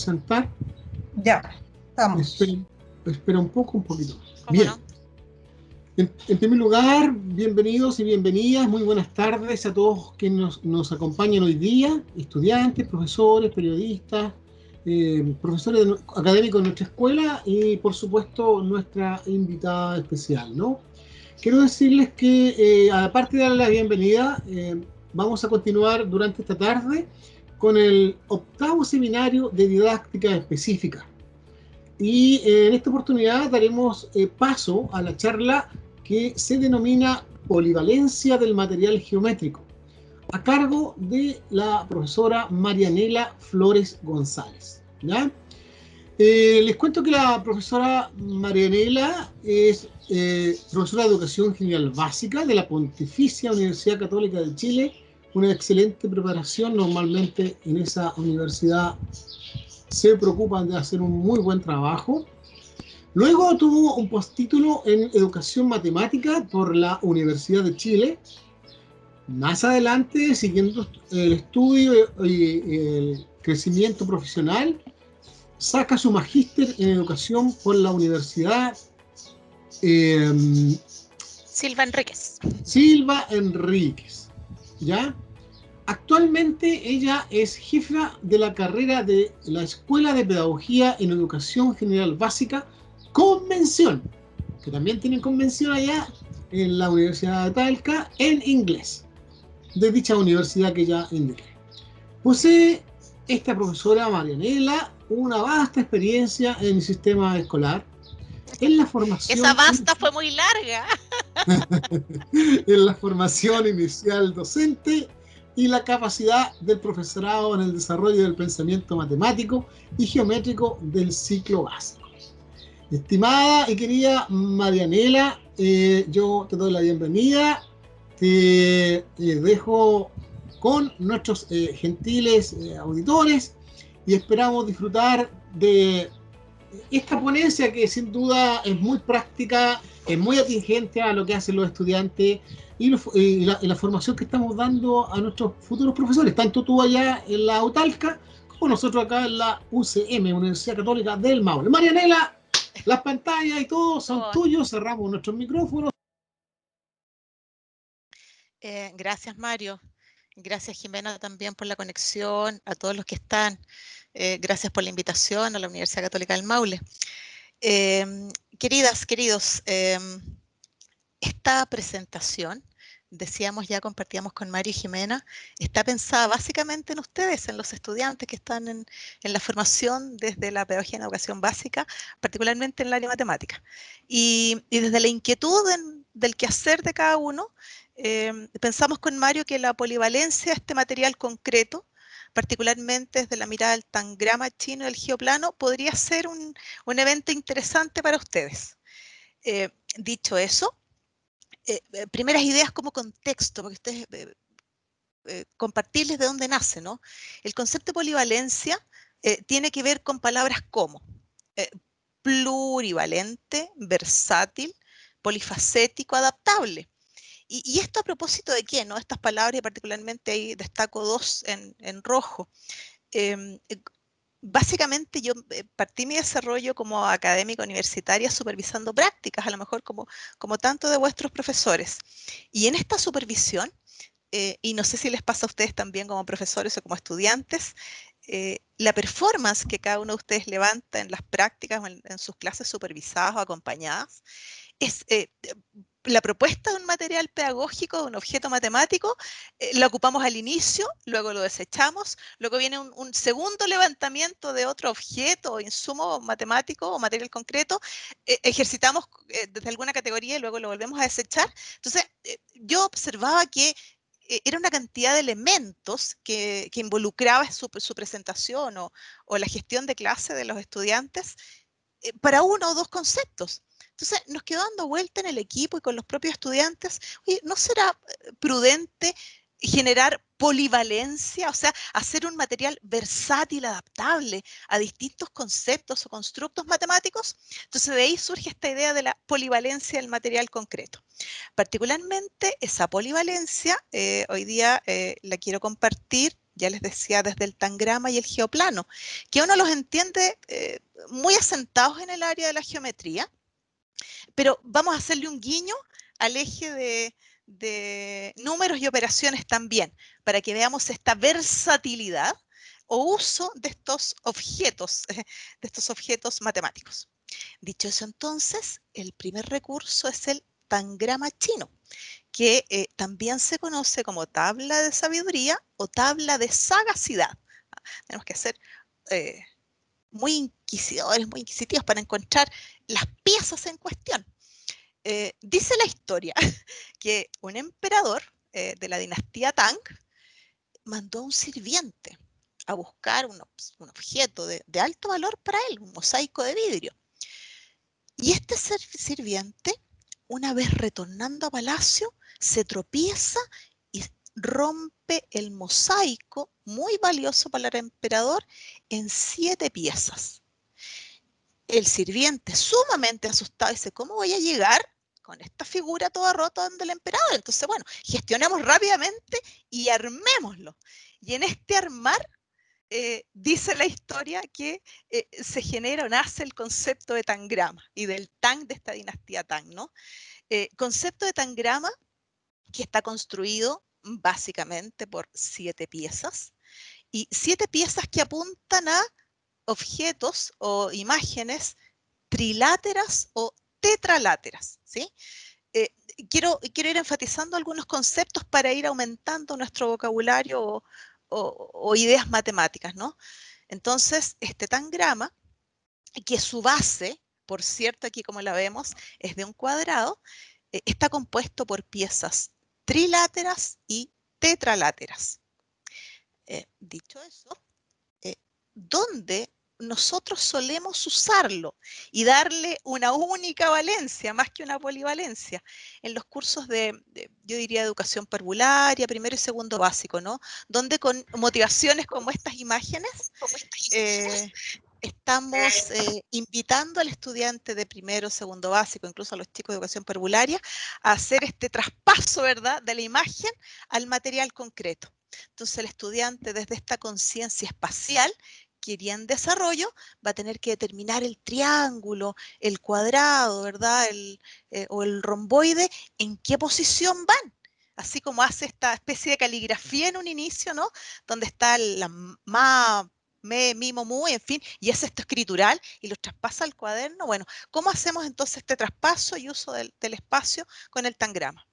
presentar. Ya, estamos. Espera un poquito. ¿Cómo Bien. no? En primer lugar, bienvenidos y bienvenidas, muy buenas tardes a todos quienes nos acompañan hoy día, estudiantes, profesores, periodistas, profesores académicos de nuestra escuela y, por supuesto, nuestra invitada especial, ¿no? Quiero decirles que, aparte de darle la bienvenida, vamos a continuar durante esta tarde con el 8º seminario de didáctica específica. Y en esta oportunidad daremos paso a la charla que se denomina Polivalencia del material geométrico, a cargo de la profesora Marianela Flores González, ¿ya? Les cuento que la profesora Marianela es profesora de Educación General Básica de la Pontificia Universidad Católica de Chile, una excelente preparación. Normalmente en esa universidad se preocupan de hacer un muy buen trabajo. Luego tuvo un postítulo en Educación Matemática por la Universidad de Chile. Más adelante, siguiendo el estudio y el crecimiento profesional, saca su magíster en Educación por la Universidad Silva Enríquez. Silva Enríquez, ¿ya? Actualmente ella es jefa de la carrera de la Escuela de Pedagogía en Educación General Básica, Convención, que también tienen convención allá en la Universidad de Talca, en inglés, de dicha universidad que ya indiqué. Posee esta profesora Marianela una vasta experiencia en el sistema escolar, en la formación... Esa vasta fue muy larga. en la formación inicial docente y la capacidad del profesorado en el desarrollo del pensamiento matemático y geométrico del ciclo básico. Estimada y querida Marianela, yo te doy la bienvenida, te dejo con nuestros gentiles auditores y esperamos disfrutar de esta ponencia que sin duda es muy práctica, es muy atingente a lo que hacen los estudiantes y la formación que estamos dando a nuestros futuros profesores, tanto tú allá en la UTALCA como nosotros acá en la UCM, Universidad Católica del Maule. Marianela, las pantallas y todo son tuyos, cerramos nuestros micrófonos. Gracias, Mario. Gracias, Jimena, también por la conexión, a todos los que están. Gracias por la invitación a la Universidad Católica del Maule. Queridas, queridos, esta presentación, decíamos ya, compartíamos con Mario y Jimena, está pensada básicamente en ustedes, en los estudiantes que están en la formación desde la pedagogía en educación básica, particularmente en el área matemática. Y desde la inquietud del quehacer de cada uno, pensamos con Mario que la polivalencia de este material concreto, particularmente desde la mirada del tangrama chino y del geoplano, podría ser un evento interesante para ustedes. Dicho eso, primeras ideas como contexto, porque ustedes compartirles de dónde nace, ¿no? El concepto de polivalencia tiene que ver con palabras como plurivalente, versátil, polifacético, adaptable. Y esto a propósito de qué, ¿no? Estas palabras, y particularmente ahí destaco dos en rojo. Básicamente yo partí mi desarrollo como académica universitaria supervisando prácticas, a lo mejor como tanto de vuestros profesores. Y en esta supervisión, y no sé si les pasa a ustedes también como profesores o como estudiantes, la performance que cada uno de ustedes levanta en las prácticas o en sus clases supervisadas o acompañadas, es la propuesta de un material pedagógico, de un objeto matemático, la ocupamos al inicio, luego lo desechamos, luego viene un segundo levantamiento de otro objeto o insumo matemático o material concreto, ejercitamos desde alguna categoría y luego lo volvemos a desechar. Entonces, yo observaba que era una cantidad de elementos que involucraba su presentación o la gestión de clase de los estudiantes para uno o dos conceptos. Entonces nos quedó dando vuelta en el equipo y con los propios estudiantes, oye, ¿no será prudente generar polivalencia, o sea, hacer un material versátil, adaptable a distintos conceptos o constructos matemáticos? Entonces de ahí surge esta idea de la polivalencia del material concreto. Particularmente esa polivalencia, hoy día la quiero compartir ya les decía, desde el tangrama y el geoplano, que uno los entiende muy asentados en el área de la geometría, pero vamos a hacerle un guiño al eje de números y operaciones también, para que veamos esta versatilidad o uso de estos objetos matemáticos. Dicho eso, entonces, el primer recurso es el tangrama chino, que también se conoce como tabla de sabiduría o tabla de sagacidad. Tenemos que ser muy inquisidores, muy inquisitivos para encontrar las piezas en cuestión. Dice la historia que un emperador de la dinastía Tang mandó a un sirviente a buscar un objeto de alto valor para él, un mosaico de vidrio. Y este sirviente, una vez retornando a palacio, se tropieza y rompe el mosaico, muy valioso para el emperador, en 7 piezas. El sirviente, sumamente asustado, dice, ¿cómo voy a llegar con esta figura toda rota donde el emperador? Entonces, bueno, gestionemos rápidamente y armémoslo. Y en este armar, dice la historia que se genera o nace el concepto de tangrama y del Tang de esta dinastía Tang, ¿no? Concepto de tangrama que está construido básicamente por 7 piezas y 7 piezas que apuntan a objetos o imágenes triláteras o tetraláteras, ¿sí? Quiero ir enfatizando algunos conceptos para ir aumentando nuestro vocabulario o ideas matemáticas, ¿no? Entonces, este tangrama, que su base, por cierto, aquí como la vemos, es de un cuadrado, está compuesto por piezas triláteras y tetraláteras. Dicho eso, ¿dónde nosotros solemos usarlo y darle una única valencia, más que una polivalencia? En los cursos yo diría, educación parvularia, primero y segundo básico, ¿no? Donde con motivaciones como estas imágenes, estamos invitando al estudiante de primero, segundo básico, incluso a los chicos de educación parvularia, a hacer este traspaso, ¿verdad?, de la imagen al material concreto. Entonces el estudiante, desde esta conciencia espacial que iría en desarrollo, va a tener que determinar el triángulo, el cuadrado, ¿verdad?, o el romboide, en qué posición van. Así como hace esta especie de caligrafía en un inicio, ¿no?, donde está la ma, me, mi, mu, en fin, y hace esto escritural y lo traspasa al cuaderno. Bueno, ¿cómo hacemos entonces este traspaso y uso del espacio con el tangrama?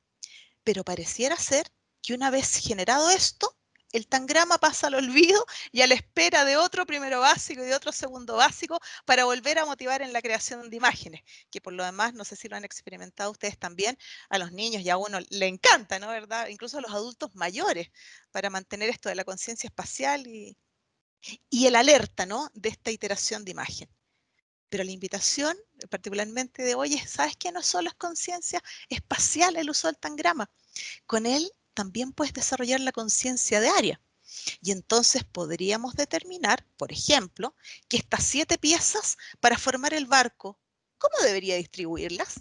Pero pareciera ser que una vez generado esto, el tangrama pasa al olvido y a la espera de otro primero básico y de otro segundo básico para volver a motivar en la creación de imágenes, que por lo demás, no sé si lo han experimentado ustedes también, a los niños y a uno le encanta, ¿no? ¿Verdad? Incluso a los adultos mayores, para mantener esto de la conciencia espacial y el alerta, ¿no?, de esta iteración de imagen. Pero la invitación, particularmente de hoy, es, ¿sabes qué? No solo es conciencia espacial el uso del tangrama. Con él también puedes desarrollar la conciencia de área. Y entonces podríamos determinar, por ejemplo, que estas 7 piezas para formar el barco, ¿cómo debería distribuirlas?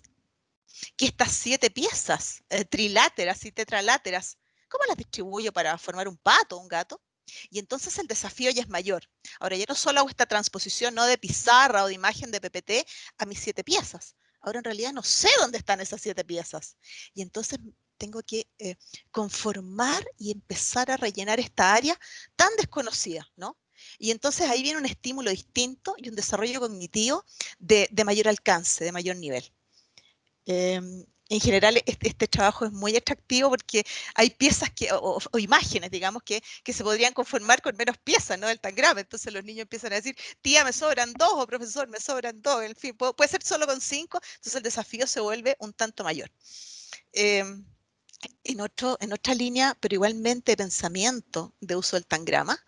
Que estas 7 piezas triláteras y tetraláteras, ¿cómo las distribuyo para formar un pato o un gato? Y entonces el desafío ya es mayor. Ahora ya no solo hago esta transposición, no de pizarra o de imagen de PPT a mis 7 piezas. Ahora en realidad no sé dónde están esas 7 piezas. Y entonces tengo que conformar y empezar a rellenar esta área tan desconocida, ¿no? Y entonces ahí viene un estímulo distinto y un desarrollo cognitivo de mayor alcance, de mayor nivel. En general, este trabajo es muy atractivo porque hay piezas o imágenes, digamos, que se podrían conformar con menos piezas, ¿no?, del tangrama. Entonces los niños empiezan a decir, tía, me sobran 2, o profesor, me sobran 2, en fin, puede ser solo con 5, entonces el desafío se vuelve un tanto mayor. En otra línea, pero igualmente pensamiento de uso del tangrama,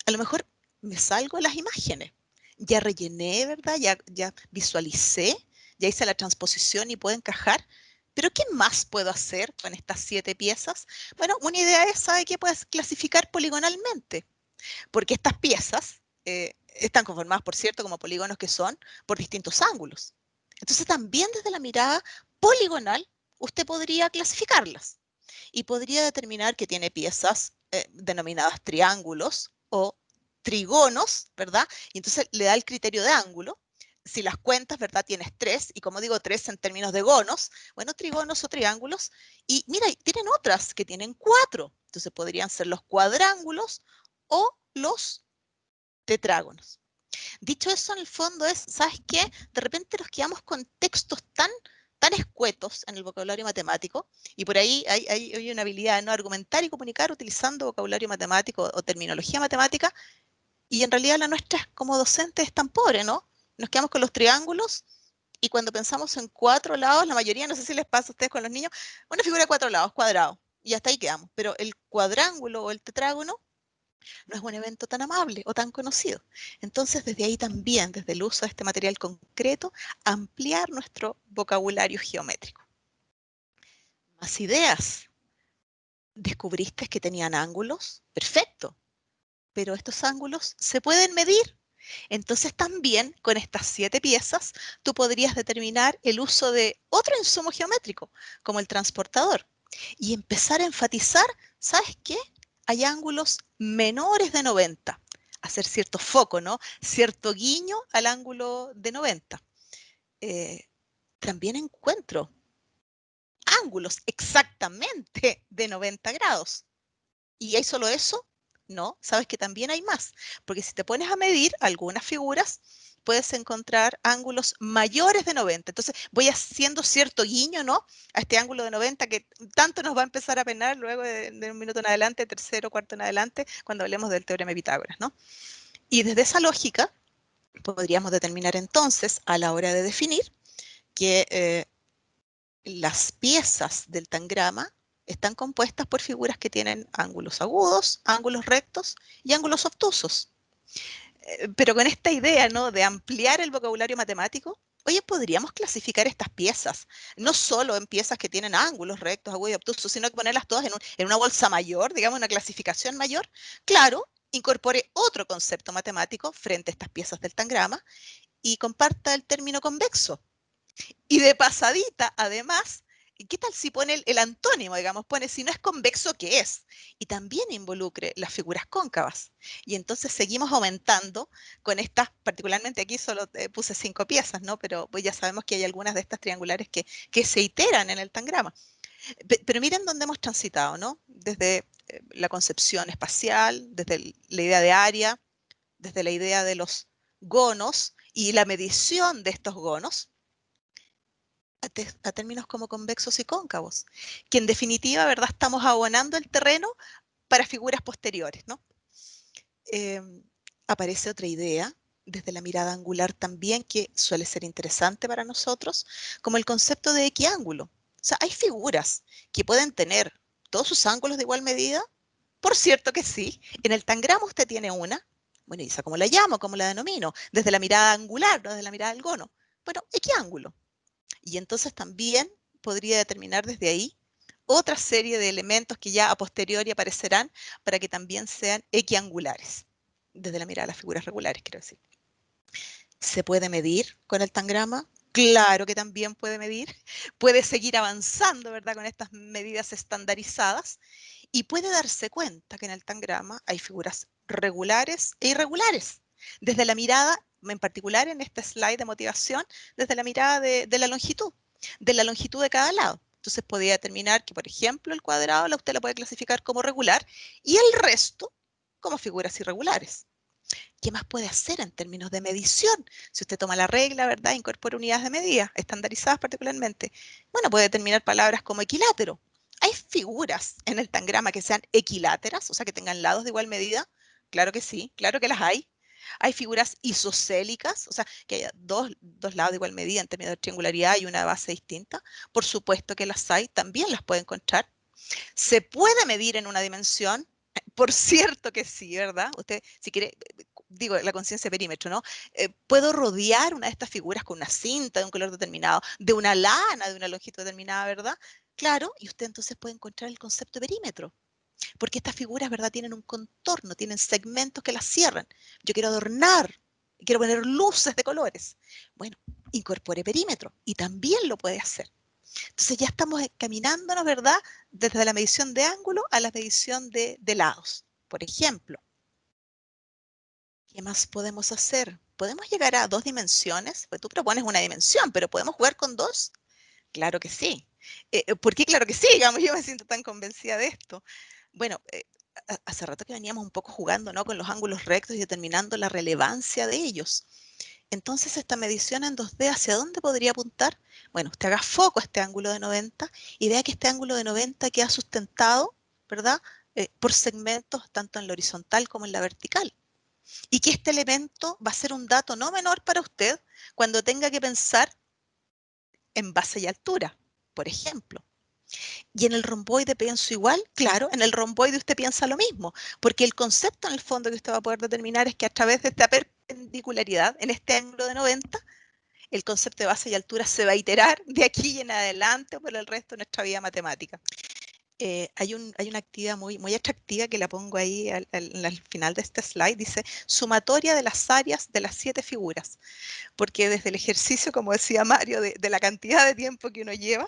a lo mejor me salgo de las imágenes. Ya rellené, ¿verdad? Ya visualicé, ya hice la transposición y puedo encajar. Pero ¿qué más puedo hacer con estas 7 piezas? Bueno, una idea es, ¿sabe qué? Puedes clasificar poligonalmente, porque estas piezas están conformadas, por cierto, como polígonos que son por distintos ángulos. Entonces también desde la mirada poligonal usted podría clasificarlas. y podría determinar que tiene piezas denominadas triángulos o trígonos, ¿verdad? Y entonces le da el criterio de ángulo. Si las cuentas, ¿verdad? Tienes 3, y como digo, 3 en términos de gonos, bueno, trígonos o triángulos, y mira, tienen otras que tienen 4, entonces podrían ser los cuadrángulos o los tetrágonos. Dicho eso, en el fondo es, ¿sabes qué? De repente nos quedamos con textos tan escuetos en el vocabulario matemático, y por ahí hay una habilidad, ¿no? Argumentar y comunicar utilizando vocabulario matemático o terminología matemática, y en realidad la nuestra como docente es tan pobre, ¿no? Nos quedamos con los triángulos, y cuando pensamos en 4 lados, la mayoría, no sé si les pasa a ustedes con los niños, una figura de 4 lados, cuadrado, y hasta ahí quedamos. Pero el cuadrángulo o el tetrágono no es un evento tan amable o tan conocido. Entonces, desde ahí también, desde el uso de este material concreto, ampliar nuestro vocabulario geométrico. Más ideas. ¿Descubriste que tenían ángulos? Perfecto. Pero estos ángulos se pueden medir. Entonces también con estas 7 piezas tú podrías determinar el uso de otro insumo geométrico, como el transportador, y empezar a enfatizar, ¿sabes qué? Hay ángulos menores de 90. Hacer cierto foco, ¿no? Cierto guiño al ángulo de 90. También encuentro ángulos exactamente de 90 grados. ¿Y hay solo eso? No, sabes que también hay más, porque si te pones a medir algunas figuras, puedes encontrar ángulos mayores de 90. Entonces voy haciendo cierto guiño, ¿no? A este ángulo de 90 que tanto nos va a empezar a penar luego de un minuto en adelante, tercero, cuarto en adelante, cuando hablemos del teorema de Pitágoras, ¿no? Y desde esa lógica podríamos determinar entonces, a la hora de definir, que las piezas del tangrama están compuestas por figuras que tienen ángulos agudos, ángulos rectos y ángulos obtusos. Pero con esta idea, ¿no? De ampliar el vocabulario matemático, oye, podríamos clasificar estas piezas, no solo en piezas que tienen ángulos rectos, agudos y obtusos, sino que ponerlas todas en una bolsa mayor, digamos, una clasificación mayor. Claro, incorpore otro concepto matemático frente a estas piezas del tangrama y comparta el término convexo. Y de pasadita, además, ¿qué tal si pone el antónimo, digamos? Pone si no es convexo, ¿qué es? Y también involucre las figuras cóncavas. Y entonces seguimos aumentando con estas, particularmente aquí solo puse 5 piezas, ¿no? Pero pues ya sabemos que hay algunas de estas triangulares que se iteran en el tangrama. Pero miren dónde hemos transitado, ¿no? Desde la concepción espacial, desde la idea de área, desde la idea de los gonos y la medición de estos gonos, a términos como convexos y cóncavos, que en definitiva, ¿verdad? Estamos abonando el terreno para figuras posteriores, ¿no? Aparece otra idea desde la mirada angular también que suele ser interesante para nosotros, como el concepto de equiángulo. O sea, hay figuras que pueden tener todos sus ángulos de igual medida. Por cierto que sí. En el tangrama usted tiene una. Bueno, ¿y esa cómo la llamo? ¿Cómo la denomino? Desde la mirada angular, no desde la mirada del gono. Bueno, equiángulo. Y entonces también podría determinar desde ahí otra serie de elementos que ya a posteriori aparecerán para que también sean equiangulares, desde la mirada de las figuras regulares, quiero decir. ¿Se puede medir con el tangrama? Claro que también puede medir. Puede seguir avanzando, ¿verdad?, con estas medidas estandarizadas y puede darse cuenta que en el tangrama hay figuras regulares e irregulares. Desde la mirada, en particular en este slide de motivación, desde la mirada de la longitud de cada lado. Entonces podría determinar que, por ejemplo, el cuadrado usted lo puede clasificar como regular y el resto como figuras irregulares. ¿Qué más puede hacer en términos de medición? Si usted toma la regla, ¿verdad? Incorpora unidades de medida, estandarizadas particularmente. Bueno, puede determinar palabras como equilátero. ¿Hay figuras en el tangrama que sean equiláteras, o sea, que tengan lados de igual medida? Claro que sí, claro que las hay. Hay figuras isocélicas, o sea, que haya dos lados de igual medida en términos de triangularidad y una base distinta. Por supuesto que las hay, también las puede encontrar. ¿Se puede medir en una dimensión? Por cierto que sí, ¿verdad? Usted, si quiere, digo, la conciencia de perímetro, ¿no? Puedo rodear una de estas figuras con una cinta de un color determinado, de una lana de una longitud determinada, ¿verdad? Claro, y usted entonces puede encontrar el concepto de perímetro, porque estas figuras, ¿verdad?, tienen un contorno, tienen segmentos que las cierran. Yo quiero adornar, quiero poner luces de colores. Bueno, incorpore perímetro y también lo puede hacer. Entonces ya estamos encaminándonos, ¿verdad?, desde la medición de ángulo a la medición de lados. Por ejemplo, ¿qué más podemos hacer? ¿Podemos llegar a 2 dimensiones? Pues tú propones una dimensión, pero ¿podemos jugar con 2? Claro que sí. ¿Por qué? Claro que sí, digamos, yo me siento tan convencida de esto. Bueno, hace rato que veníamos un poco jugando, ¿no?, con los ángulos rectos y determinando la relevancia de ellos. Entonces, esta medición en 2D, ¿hacia dónde podría apuntar? Bueno, usted haga foco a este ángulo de 90 y vea que este ángulo de 90 queda sustentado, ¿verdad?, por segmentos tanto en la horizontal como en la vertical. Y que este elemento va a ser un dato no menor para usted cuando tenga que pensar en base y altura, por ejemplo. Y en el romboide pienso igual, claro, en el romboide usted piensa lo mismo, porque el concepto en el fondo que usted va a poder determinar es que a través de esta perpendicularidad, en este ángulo de 90, el concepto de base y altura se va a iterar de aquí en adelante o por el resto de nuestra vida matemática. Hay una actividad muy atractiva que la pongo ahí al final de este slide, dice sumatoria de las áreas de las 7 figuras, porque desde el ejercicio, como decía Mario, de la cantidad de tiempo que uno lleva,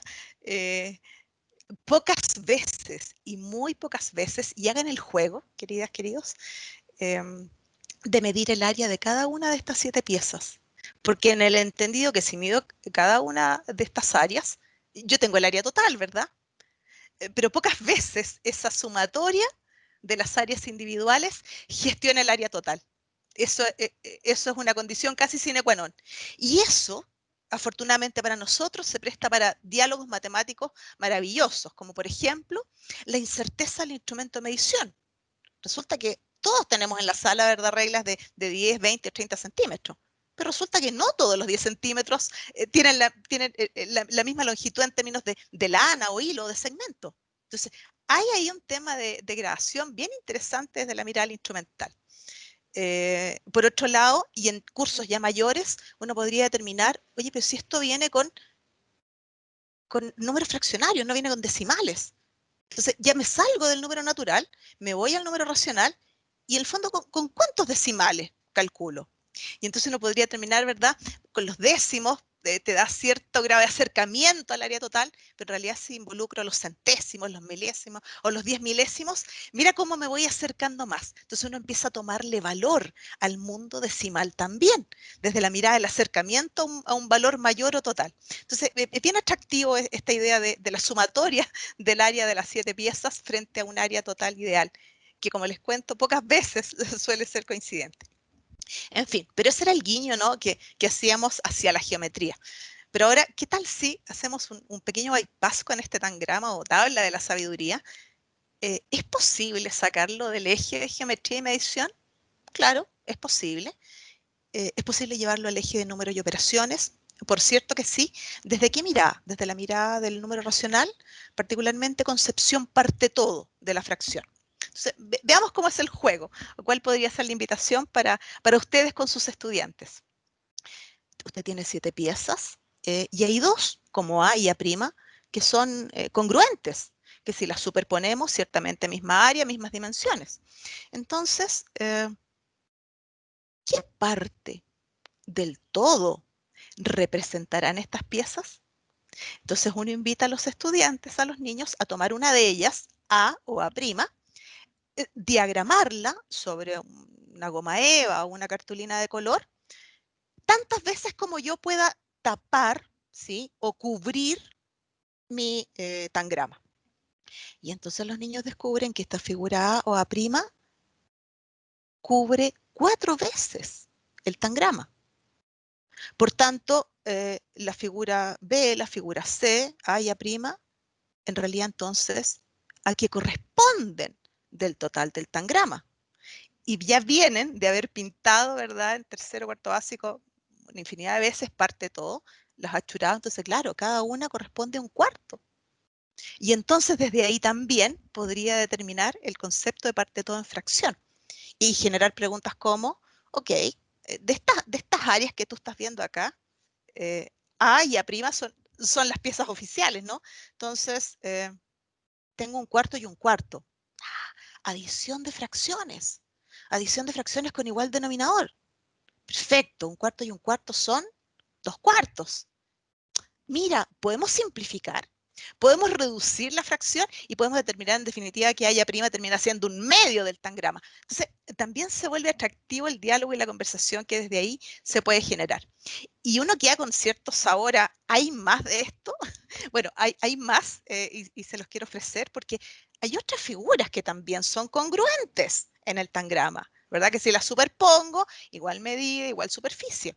pocas veces y muy pocas veces, y hagan el juego, queridas, queridos, de medir el área de cada una de estas 7 piezas. Porque en el entendido que si mido cada una de estas áreas, yo tengo el área total, ¿verdad? Pero pocas veces esa sumatoria de las áreas individuales gestiona el área total. Eso es una condición casi sine qua non. Y eso, afortunadamente para nosotros, se presta para diálogos matemáticos maravillosos, como por ejemplo, la incerteza del instrumento de medición. Resulta que todos tenemos en la sala, ¿verdad?, reglas de 10, 20, 30 centímetros. Pero resulta que no todos los 10 centímetros tienen la misma longitud en términos de lana o hilo o de segmento. Entonces, hay ahí un tema de gradación bien interesante desde la mirada instrumental. Por otro lado, y en cursos ya mayores, uno podría determinar, oye, pero si esto viene con números fraccionarios, no viene con decimales. Entonces, ya me salgo del número natural, me voy al número racional, y en el fondo, ¿con cuántos decimales calculo? Y entonces uno podría terminar, ¿verdad?, con los décimos, te da cierto grado de acercamiento al área total, pero en realidad si involucro los centésimos, los milésimos o los 10 milésimos, mira cómo me voy acercando más. Entonces uno empieza a tomarle valor al mundo decimal también, desde la mirada del acercamiento a un valor mayor o total. Entonces, es bien atractivo esta idea de la sumatoria del área de las 7 piezas frente a un área total ideal, que como les cuento, pocas veces suele ser coincidente. En fin, pero ese era el guiño, ¿no?, que hacíamos hacia la geometría. Pero ahora, ¿qué tal si hacemos un pequeño bypass con este tangrama o tabla de la sabiduría? ¿Es posible sacarlo del eje de geometría y medición? Claro, es posible. ¿Es posible llevarlo al eje de números y operaciones? Por cierto que sí. ¿Desde qué mirada? Desde la mirada del número racional, particularmente concepción parte todo de la fracción. Entonces, veamos cómo es el juego, cuál podría ser la invitación para ustedes con sus estudiantes. Usted tiene 7 piezas y hay 2, como A y A', que son congruentes, que si las superponemos, ciertamente misma área, mismas dimensiones. Entonces, ¿qué parte del todo representarán estas piezas? Entonces uno invita a los estudiantes, a los niños, a tomar una de ellas, A o A', diagramarla sobre una goma eva o una cartulina de color, tantas veces como yo pueda tapar, ¿sí?, o cubrir mi tangrama. Y entonces los niños descubren que esta figura A o A' cubre 4 veces el tangrama. Por tanto, la figura B, la figura C, A y A', en realidad entonces a que corresponden del total del tangrama. Y ya vienen de haber pintado, ¿verdad?, en tercero o cuarto básico, una infinidad de veces, parte todo, los achurados, entonces claro, cada una corresponde a un cuarto. Y entonces desde ahí también podría determinar el concepto de parte todo en fracción y generar preguntas como, ok, de estas áreas que tú estás viendo acá, A y A' son las piezas oficiales, ¿no? Entonces, tengo un cuarto y un cuarto. Adición de fracciones. Adición de fracciones con igual denominador. Perfecto, un cuarto y un cuarto son 2 cuartos. mira, podemos simplificar, podemos reducir la fracción y podemos determinar en definitiva que haya prima termina siendo un medio del tangrama. Entonces, también se vuelve atractivo el diálogo y la conversación que desde ahí se puede generar. Y uno queda con cierto sabor a, ¿hay más de esto? Bueno, hay más y se los quiero ofrecer porque hay otras figuras que también son congruentes en el tangrama, ¿verdad? Que si las superpongo, igual medida, igual superficie.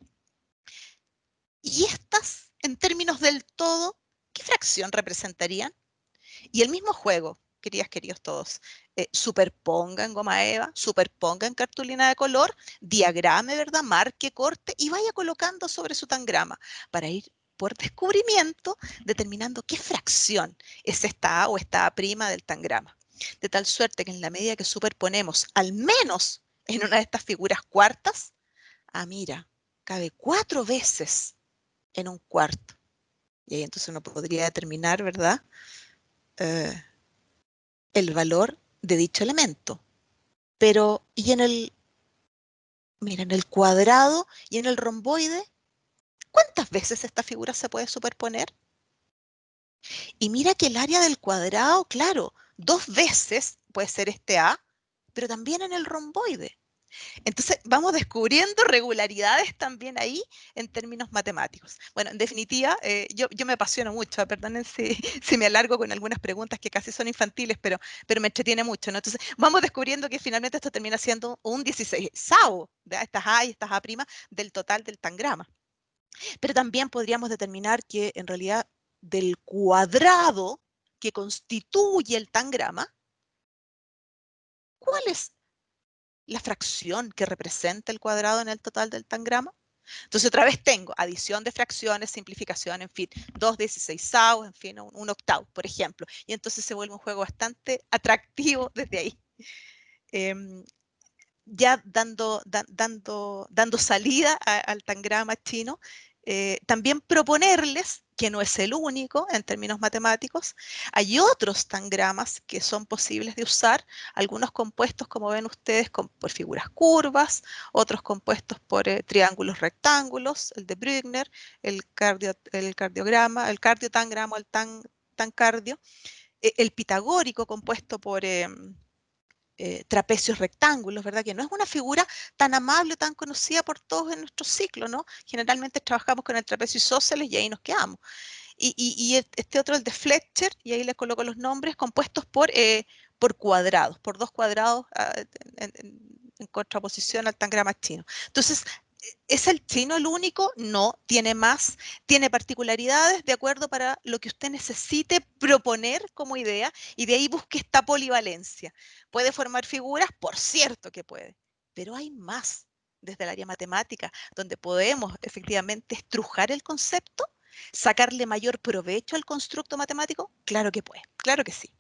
Y estas, en términos del todo, ¿qué fracción representarían? Y el mismo juego, queridos todos, superponga en goma eva, superponga en cartulina de color, diagrame, ¿verdad? Marque, corte y vaya colocando sobre su tangrama para ir por descubrimiento determinando qué fracción es esta A o esta A' del tangrama. De tal suerte que en la medida que superponemos al menos en una de estas figuras cuartas, mira, cabe 4 veces en un cuarto. Y ahí entonces uno podría determinar, ¿verdad? El valor de dicho elemento. Pero, ¿y mira, en el cuadrado y en el romboide? ¿Cuántas veces esta figura se puede superponer? Y mira que el área del cuadrado, claro, 2 veces puede ser este A, pero también en el romboide. Entonces, vamos descubriendo regularidades también ahí en términos matemáticos. Bueno, en definitiva, yo me apasiono mucho, perdonen si, si me alargo con algunas preguntas que casi son infantiles, pero me entretiene mucho, ¿no? Entonces, vamos descubriendo que finalmente esto termina siendo un 16avo, de estas A y estas A' del total del tangrama. Pero también podríamos determinar que en realidad del cuadrado que constituye el tangrama, ¿cuál es la fracción que representa el cuadrado en el total del tangrama? Entonces otra vez tengo adición de fracciones, simplificación, en fin, 2/16avos, en fin, un octavo, por ejemplo. Y entonces se vuelve un juego bastante atractivo desde ahí. Ya dando salida al tangrama chino, también proponerles, que no es el único en términos matemáticos, hay otros tangramas que son posibles de usar, algunos compuestos, como ven ustedes, por figuras curvas, otros compuestos por triángulos rectángulos, el de Brückner, el cardiograma, el cardiotangrama, el tancardio, el pitagórico compuesto por trapecios rectángulos, ¿verdad? Que no es una figura tan amable, tan conocida por todos en nuestro ciclo, ¿no? Generalmente trabajamos con el trapecio isósceles y ahí nos quedamos. Y este otro, el de Fletcher, y ahí les coloco los nombres, compuestos por cuadrados, por 2 cuadrados en contraposición al tangrama chino. Entonces, ¿es el chino el único? No, tiene más, tiene particularidades de acuerdo para lo que usted necesite proponer como idea y de ahí busque esta polivalencia. ¿Puede formar figuras? Por cierto que puede, pero hay más desde el área matemática, donde podemos efectivamente estrujar el concepto, sacarle mayor provecho al constructo matemático. Claro que puede, claro que sí.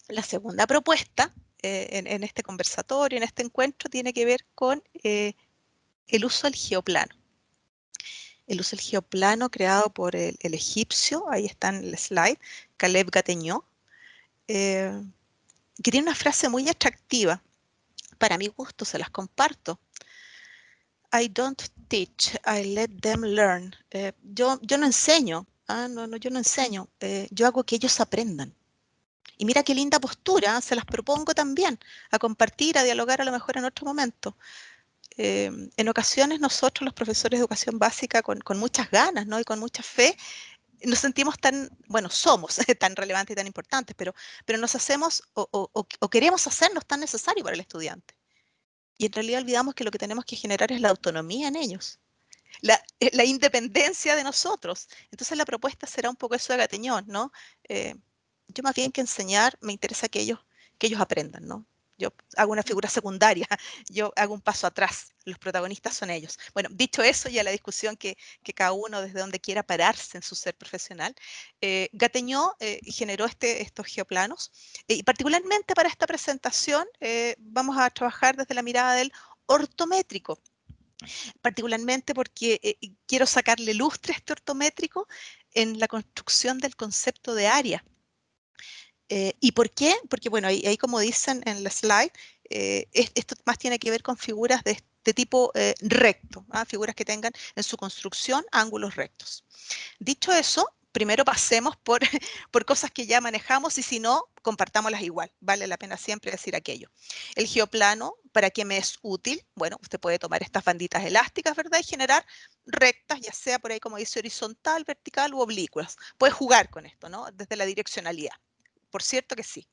La segunda propuesta en este conversatorio, en este encuentro, tiene que ver con el uso del geoplano. El uso del geoplano creado por el egipcio, ahí está en el slide, Caleb Gattegnaud, que tiene una frase muy atractiva. Para mi gusto, se las comparto. I don't teach, I let them learn. Yo no enseño, yo no enseño, yo hago que ellos aprendan. Y mira qué linda postura, se las propongo también, a compartir, a dialogar a lo mejor en otro momento. En ocasiones nosotros, los profesores de educación básica, con muchas ganas, ¿no? Y con mucha fe, nos sentimos tan, bueno, somos tan relevantes y tan importantes, pero nos hacemos o queremos hacernos tan necesarios para el estudiante. Y en realidad olvidamos que lo que tenemos que generar es la autonomía en ellos, la independencia de nosotros. Entonces la propuesta será un poco eso de Gattegnaud, ¿no? Yo más bien que enseñar, me interesa que ellos aprendan, ¿no? Yo hago una figura secundaria, yo hago un paso atrás, los protagonistas son ellos. Bueno, dicho eso, ya la discusión que cada uno desde donde quiera pararse en su ser profesional, Gattegnaud generó estos geoplanos y particularmente para esta presentación vamos a trabajar desde la mirada del ortométrico, particularmente porque quiero sacarle lustre a este ortométrico en la construcción del concepto de área. ¿Y por qué? Porque, bueno, ahí como dicen en la slide, esto más tiene que ver con figuras de tipo recto, figuras que tengan en su construcción ángulos rectos. Dicho eso, primero pasemos por, por cosas que ya manejamos y si no, compartámoslas igual. Vale la pena siempre decir aquello. El geoplano, ¿para qué me es útil? Bueno, usted puede tomar estas banditas elásticas, ¿verdad? Y generar rectas, ya sea por ahí como dice horizontal, vertical u oblicuas. Puede jugar con esto, ¿no? Desde la direccionalidad. Por cierto que sí.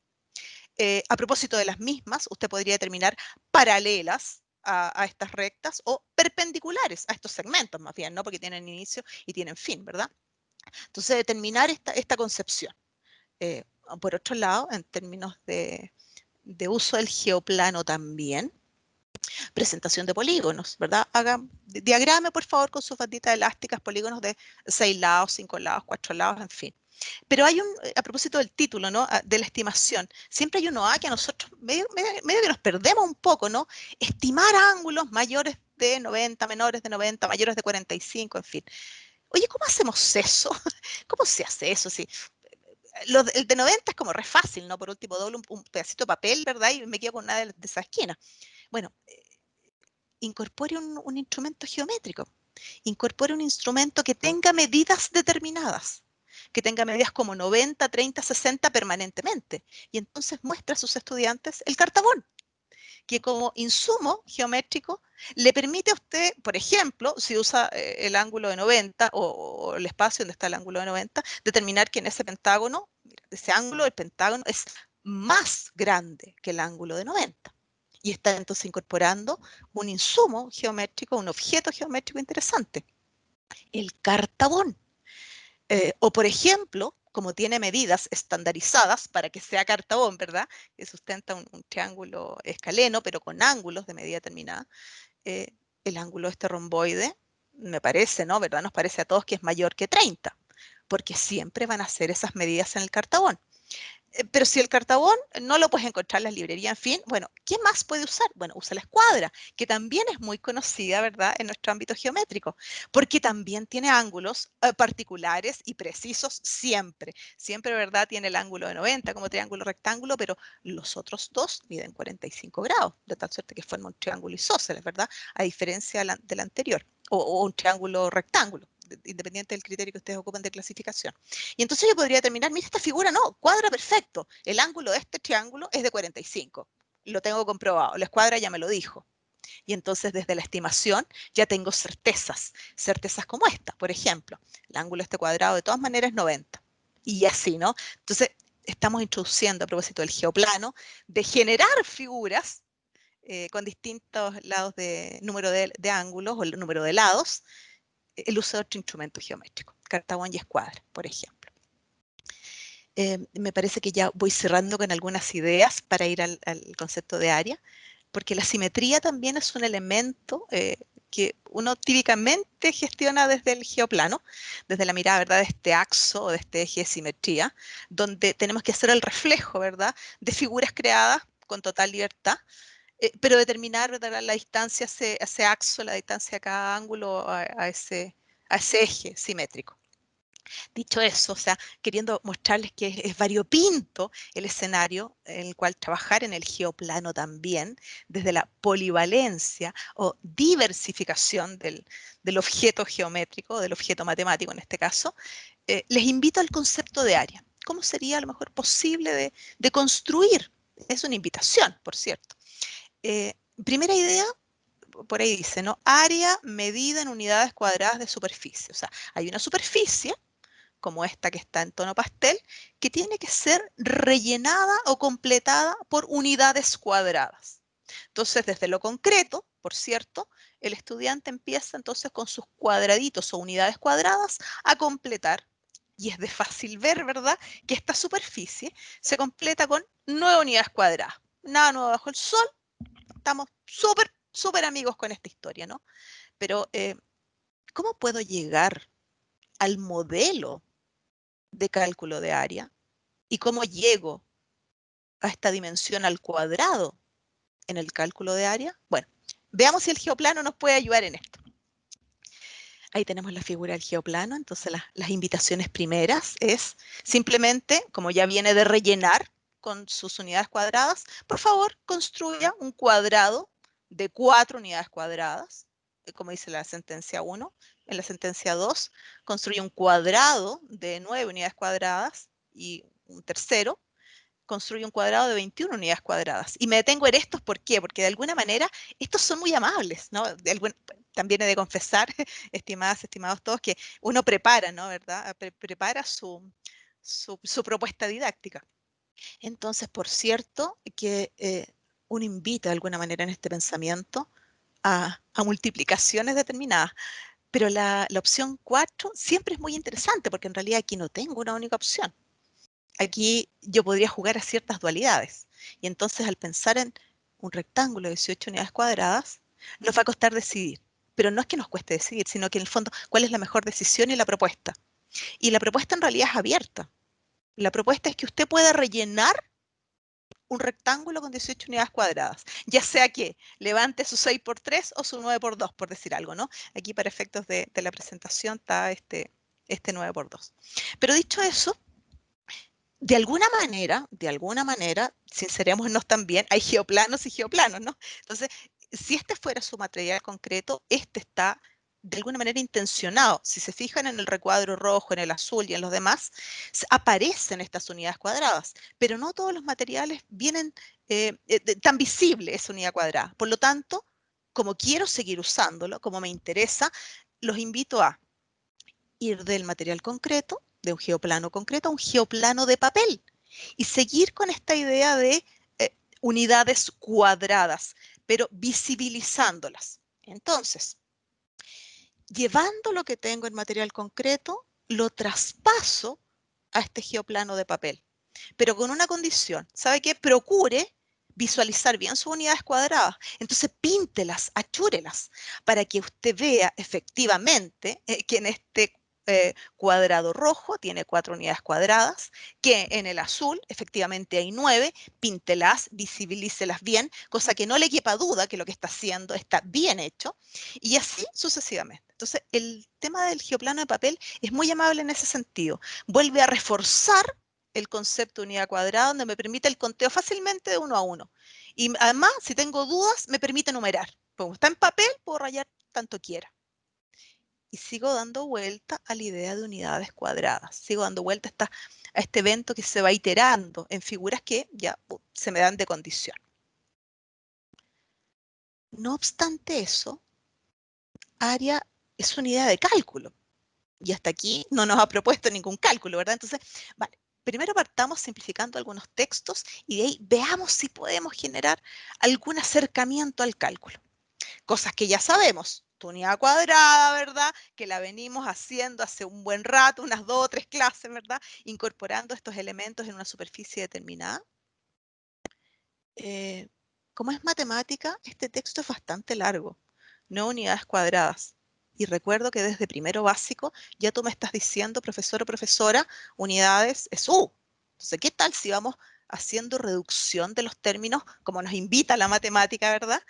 A propósito de las mismas, usted podría determinar paralelas a estas rectas o perpendiculares a estos segmentos, más bien, ¿no? Porque tienen inicio y tienen fin, ¿verdad? Entonces, determinar esta concepción. Por otro lado, en términos de uso del geoplano también, presentación de polígonos, ¿verdad? Diagrame, por favor, con sus banditas elásticas, polígonos de 6 lados, 5 lados, 4 lados, en fin. Pero hay a propósito del título, ¿no? De la estimación, siempre hay uno que a nosotros medio que nos perdemos un poco, ¿no? Estimar ángulos mayores de 90, menores de 90, mayores de 45, en fin. Oye, ¿cómo hacemos eso? ¿Cómo se hace eso? Sí. El de 90 es como re fácil, ¿no? Por último, doblo un pedacito de papel, ¿verdad? Y me quedo con una de esas esquinas. Bueno, incorpore un instrumento geométrico. Incorpore un instrumento que tenga medidas determinadas, que tenga medidas como 90, 30, 60 permanentemente. Y entonces muestra a sus estudiantes el cartabón, que como insumo geométrico le permite a usted, por ejemplo, si usa el ángulo de 90 o el espacio donde está el ángulo de 90, determinar que en ese pentágono, ese ángulo del pentágono es más grande que el ángulo de 90. Y está entonces incorporando un insumo geométrico, un objeto geométrico interesante, el cartabón. O por ejemplo, como tiene medidas estandarizadas para que sea cartabón, ¿verdad? Que sustenta un triángulo escaleno, pero con ángulos de medida determinada. El ángulo de este romboide, me parece, ¿no? ¿Verdad? Nos parece a todos que es mayor que 30, porque siempre van a ser esas medidas en el cartabón. Pero si el cartabón no lo puedes encontrar en las librerías, en fin, bueno, ¿qué más puede usar? Bueno, usa la escuadra, que también es muy conocida, ¿verdad?, en nuestro ámbito geométrico, porque también tiene ángulos particulares y precisos siempre. Siempre, ¿verdad?, tiene el ángulo de 90 como triángulo rectángulo, pero los otros dos miden 45 grados, de tal suerte que forma un triángulo isósceles, ¿verdad?, a diferencia del anterior, o un triángulo rectángulo, independiente del criterio que ustedes ocupen de clasificación. Y entonces yo podría determinar, mira, esta figura no, cuadra perfecto. El ángulo de este triángulo es de 45. Lo tengo comprobado, la escuadra ya me lo dijo. Y entonces desde la estimación ya tengo certezas como esta, por ejemplo. El ángulo de este cuadrado de todas maneras es 90. Y así, ¿no? Entonces estamos introduciendo a propósito del geoplano, de generar figuras con distintos lados número de ángulos o el número de lados, el uso de otro instrumento geométrico, cartabón y escuadra, por ejemplo. Me parece que ya voy cerrando con algunas ideas para ir al concepto de área, porque la simetría también es un elemento que uno típicamente gestiona desde el geoplano, desde la mirada, ¿verdad?, de este axo o de este eje de simetría, donde tenemos que hacer el reflejo, ¿verdad?, de figuras creadas con total libertad, pero determinar, ¿verdad?, la distancia a ese axo, la distancia a cada ángulo, a ese eje simétrico. Dicho eso, o sea, queriendo mostrarles que es variopinto el escenario en el cual trabajar en el geoplano también, desde la polivalencia o diversificación del objeto geométrico, del objeto matemático en este caso, les invito al concepto de área. ¿Cómo sería a lo mejor posible de construir? Es una invitación, por cierto. Primera idea, por ahí dice, ¿no? Área medida en unidades cuadradas de superficie. O sea, hay una superficie, como esta que está en tono pastel, que tiene que ser rellenada o completada por unidades cuadradas. Entonces, desde lo concreto, por cierto, el estudiante empieza entonces con sus cuadraditos o unidades cuadradas a completar. Y es de fácil ver, ¿verdad?, que esta superficie se completa con 9 unidades cuadradas. Nada nuevo bajo el sol. Estamos súper amigos con esta historia, ¿no? Pero, ¿cómo puedo llegar al modelo de cálculo de área? ¿Y cómo llego a esta dimensión al cuadrado en el cálculo de área? Bueno, veamos si el geoplano nos puede ayudar en esto. Ahí tenemos la figura del geoplano. Entonces las invitaciones primeras es simplemente, como ya viene de rellenar con sus unidades cuadradas, por favor construya un cuadrado de 4 unidades cuadradas, como dice la sentencia 1. En la sentencia 2, construye un cuadrado de 9 unidades cuadradas y un tercero construye un cuadrado de 21 unidades cuadradas. Y me detengo en estos, ¿por qué? Porque de alguna manera estos son muy amables, ¿no? También he de confesar, estimadas, estimados todos, que uno prepara, ¿no? ¿Verdad? Prepara su propuesta didáctica. Entonces, por cierto, que uno invita de alguna manera en este pensamiento a multiplicaciones determinadas. Pero la opción 4 siempre es muy interesante, porque en realidad aquí no tengo una única opción. Aquí yo podría jugar a ciertas dualidades. Y entonces, al pensar en un rectángulo de 18 unidades cuadradas, nos va a costar decidir. Pero no es que nos cueste decidir, sino que en el fondo, ¿cuál es la mejor decisión y la propuesta? Y la propuesta en realidad es abierta. La propuesta es que usted pueda rellenar un rectángulo con 18 unidades cuadradas, ya sea que levante su 6 por 3 o su 9 por 2, por decir algo, ¿no? Aquí para efectos de la presentación está este 9 por 2. Pero dicho eso, de alguna manera, sincerémonos también, hay geoplanos y geoplanos, ¿no? Entonces, si este fuera su material concreto, este está de alguna manera intencionado. Si se fijan en el recuadro rojo, en el azul y en los demás, aparecen estas unidades cuadradas, pero no todos los materiales vienen tan visible esa unidad cuadrada. Por lo tanto, como quiero seguir usándolo, como me interesa, los invito a ir del material concreto, de un geoplano concreto, a un geoplano de papel y seguir con esta idea de unidades cuadradas, pero visibilizándolas. Entonces, llevando lo que tengo en material concreto, lo traspaso a este geoplano de papel, pero con una condición. ¿Sabe qué? Procure visualizar bien sus unidades cuadradas. Entonces, píntelas, achúrelas, para que usted vea efectivamente que en este cuadrado rojo tiene 4 unidades cuadradas, que en el azul efectivamente hay 9, píntelas, visibilícelas bien, cosa que no le quepa duda que lo que está haciendo está bien hecho, y así sucesivamente. Entonces, el tema del geoplano de papel es muy amable en ese sentido. Vuelve a reforzar el concepto de unidad cuadrada, donde me permite el conteo fácilmente de 1 a 1. Y además, si tengo dudas, me permite numerar. Como está en papel, puedo rayar tanto quiera. Y sigo dando vuelta a la idea de unidades cuadradas. Sigo dando vuelta a este evento que se va iterando en figuras que ya se me dan de condición. No obstante eso, área es unidad de cálculo. Y hasta aquí no nos ha propuesto ningún cálculo, ¿verdad? Entonces, vale, primero partamos simplificando algunos textos y de ahí veamos si podemos generar algún acercamiento al cálculo. Cosas que ya sabemos, tu unidad cuadrada, ¿verdad? Que la venimos haciendo hace un buen rato, unas 2 o 3 clases, ¿verdad? Incorporando estos elementos en una superficie determinada. Como es matemática, este texto es bastante largo, no unidades cuadradas. Y recuerdo que desde primero básico ya tú me estás diciendo, profesor o profesora, unidades es U. Entonces, ¿qué tal si vamos haciendo reducción de los términos como nos invita la matemática, ¿verdad?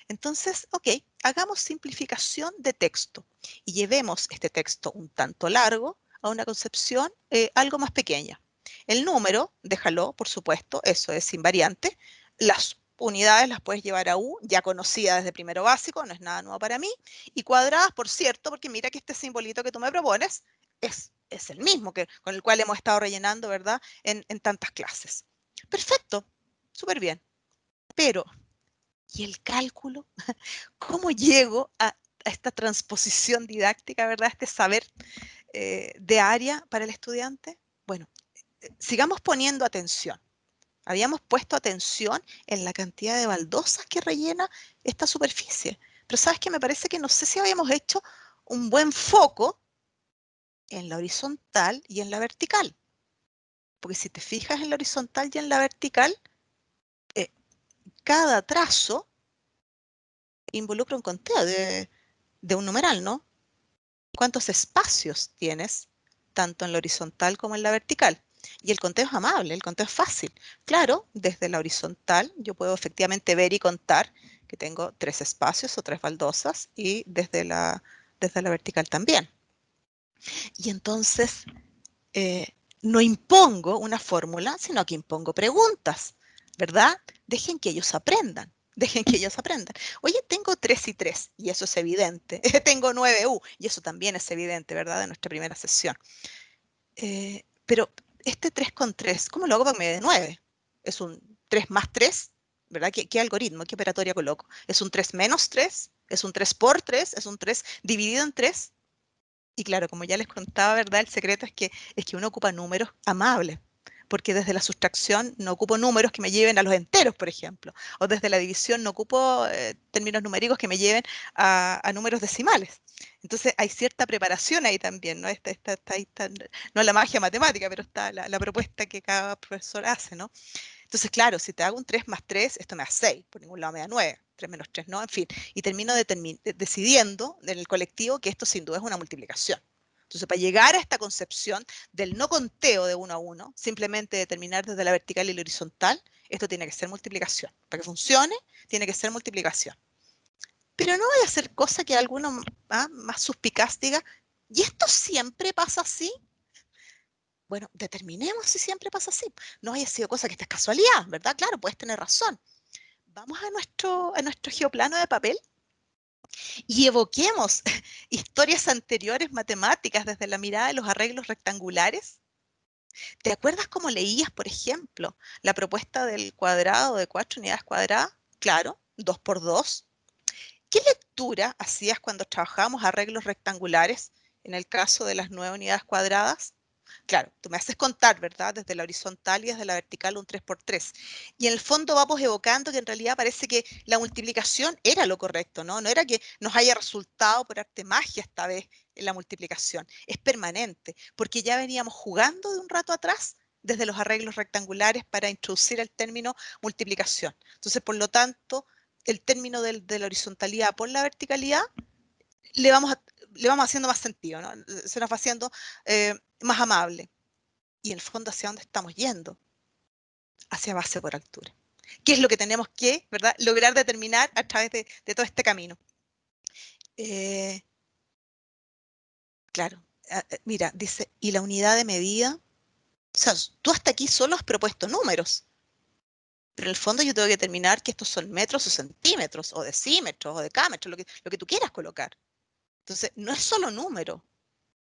Entonces, ok, hagamos simplificación de texto y llevemos este texto un tanto largo a una concepción algo más pequeña. El número, déjalo, por supuesto, eso es invariante. Las unidades las puedes llevar a U, ya conocida desde primero básico, no es nada nuevo para mí. Y cuadradas, por cierto, porque mira que este simbolito que tú me propones es el mismo con el cual hemos estado rellenando, ¿verdad? En tantas clases. Perfecto, súper bien. Pero, ¿y el cálculo? ¿Cómo llego a esta transposición didáctica, ¿verdad? Este saber de área para el estudiante. Bueno, sigamos poniendo atención. Habíamos puesto atención en la cantidad de baldosas que rellena esta superficie. Pero sabes que me parece que no sé si habíamos hecho un buen foco en la horizontal y en la vertical. Porque si te fijas en la horizontal y en la vertical, cada trazo involucra un conteo de un numeral, ¿no? ¿Cuántos espacios tienes, tanto en la horizontal como en la vertical? Y el conteo es amable, el conteo es fácil. Claro, desde la horizontal yo puedo efectivamente ver y contar que tengo 3 espacios o 3 baldosas y desde la vertical también. Y entonces no impongo una fórmula, sino que impongo preguntas, ¿verdad? Dejen que ellos aprendan. Dejen que ellos aprendan. Oye, tengo 3 y 3, y eso es evidente. Tengo 9U, y eso también es evidente, ¿verdad? De nuestra primera sesión. Pero este 3 con 3, ¿cómo lo hago para que me dé 9? ¿Es un 3 más 3? ¿Verdad? ¿Qué algoritmo, qué operatoria coloco? ¿Es un 3 menos 3? ¿Es un 3 por 3? ¿Es un 3 dividido en 3? Y claro, como ya les contaba, ¿verdad? El secreto es que uno ocupa números amables, porque desde la sustracción no ocupo números que me lleven a los enteros, por ejemplo, o desde la división no ocupo términos numéricos que me lleven a números decimales. Entonces hay cierta preparación ahí también, ¿no? No la magia matemática, pero está la propuesta que cada profesor hace, ¿no? Entonces, claro, si te hago un 3 más 3, esto me da 6, por ningún lado me da 9, 3 menos 3, ¿no? En fin, y termino decidiendo en el colectivo que esto sin duda es una multiplicación. Entonces, para llegar a esta concepción del no conteo de 1 a 1, simplemente determinar desde la vertical y la horizontal, esto tiene que ser multiplicación. Para que funcione, tiene que ser multiplicación. Pero no voy a hacer cosa que alguno más suspicaz diga, ¿y esto siempre pasa así? Bueno, determinemos si siempre pasa así. No haya sido cosa que esta es casualidad, ¿verdad? Claro, puedes tener razón. Vamos a nuestro geoplano de papel y evoquemos historias anteriores matemáticas desde la mirada de los arreglos rectangulares. ¿Te acuerdas cómo leías, por ejemplo, la propuesta del cuadrado de 4 unidades cuadradas? Claro, 2 por 2. ¿Qué lectura hacías cuando trabajábamos arreglos rectangulares en el caso de las 9 unidades cuadradas? Claro, tú me haces contar, ¿verdad? Desde la horizontal y desde la vertical un 3 por 3. Y en el fondo vamos evocando que en realidad parece que la multiplicación era lo correcto, ¿no? No era que nos haya resultado por arte magia esta vez en la multiplicación. Es permanente, porque ya veníamos jugando de un rato atrás desde los arreglos rectangulares para introducir el término multiplicación. Entonces, por lo tanto, el término de la horizontalidad por la verticalidad le vamos, le vamos haciendo más sentido, ¿no? Se nos va haciendo más amable. Y en el fondo, ¿hacia dónde estamos yendo? Hacia base por altura. ¿Qué es lo que tenemos que, ¿verdad?, lograr determinar a través de todo este camino? Claro, mira, dice, ¿y la unidad de medida? O sea, tú hasta aquí solo has propuesto números, pero en el fondo yo tengo que determinar que estos son metros o centímetros, o decímetros, o decámetros, lo que tú quieras colocar. Entonces, no es solo número.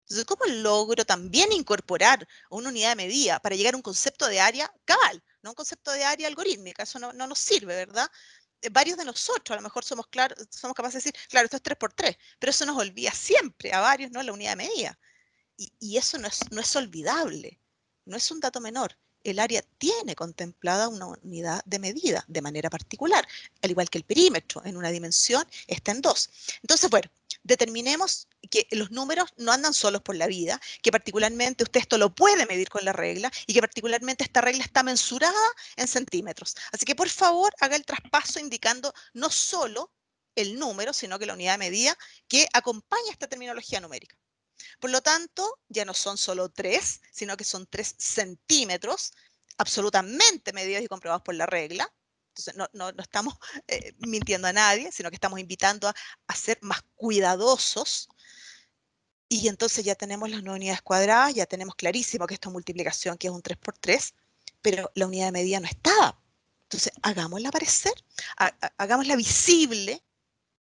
Entonces, ¿cómo logro también incorporar una unidad de medida para llegar a un concepto de área cabal, no un concepto de área algorítmica? Eso no nos sirve, ¿verdad? Varios de nosotros a lo mejor somos capaces de decir, claro, esto es 3 por 3, pero eso nos olvida siempre, a varios, ¿no? La unidad de medida. Y eso no es olvidable, no es un dato menor. El área tiene contemplada una unidad de medida de manera particular, al igual que el perímetro, en una dimensión está en 2. Entonces, bueno, determinemos que los números no andan solos por la vida, que particularmente usted esto lo puede medir con la regla y que particularmente esta regla está mensurada en centímetros. Así que por favor haga el traspaso indicando no solo el número, sino que la unidad de medida que acompaña esta terminología numérica. Por lo tanto, ya no son solo 3, sino que son 3 centímetros, absolutamente medidos y comprobados por la regla. Entonces, no estamos mintiendo a nadie, sino que estamos invitando a ser más cuidadosos. Y entonces ya tenemos las 9 unidades cuadradas, ya tenemos clarísimo que esto es multiplicación, que es un 3 por 3, pero la unidad de medida no estaba. Entonces, hagámosla aparecer, hagámosla visible,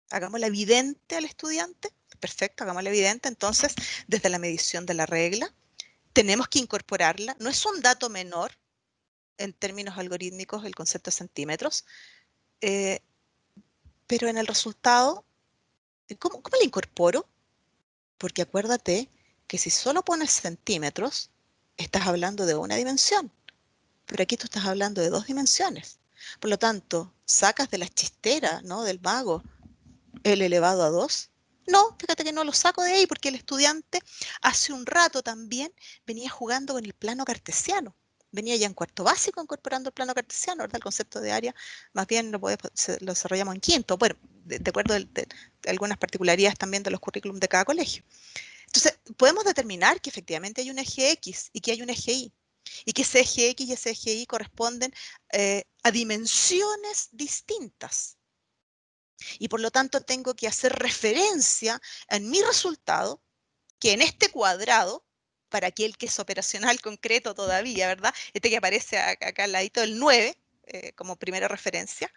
hagámosla evidente al estudiante. Perfecto, hagámosla evidente. Entonces, desde la medición de la regla, tenemos que incorporarla. No es un dato menor en términos algorítmicos el concepto de centímetros, eh, pero en el resultado, ¿cómo la incorporo? Porque acuérdate que si solo pones centímetros, estás hablando de una dimensión, pero aquí tú estás hablando de 2 dimensiones. Por lo tanto, sacas de la chistera, ¿no?, del mago, el elevado a 2. No, fíjate que no lo saco de ahí porque el estudiante hace un rato también venía jugando con el plano cartesiano. Venía ya en cuarto básico incorporando el plano cartesiano, ¿verdad? El concepto de área, más bien lo desarrollamos en quinto, bueno, de acuerdo de algunas particularidades también de los currículums de cada colegio. Entonces, podemos determinar que efectivamente hay un eje X y que hay un eje Y, y que ese eje X y ese eje Y corresponden a dimensiones distintas. Y por lo tanto tengo que hacer referencia en mi resultado, que en este cuadrado, para aquel que es operacional concreto todavía, ¿verdad? Este que aparece acá al ladito del 9, como primera referencia,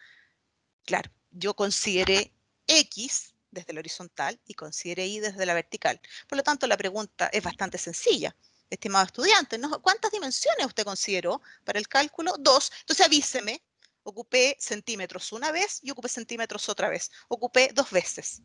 Claro, yo consideré X desde la horizontal y consideré Y desde la vertical. Por lo tanto, la pregunta es bastante sencilla. Estimado estudiante, ¿no? ¿Cuántas dimensiones usted consideró para el cálculo? 2. Entonces avíseme. Ocupé centímetros una vez y ocupé centímetros otra vez. Ocupé 2 veces.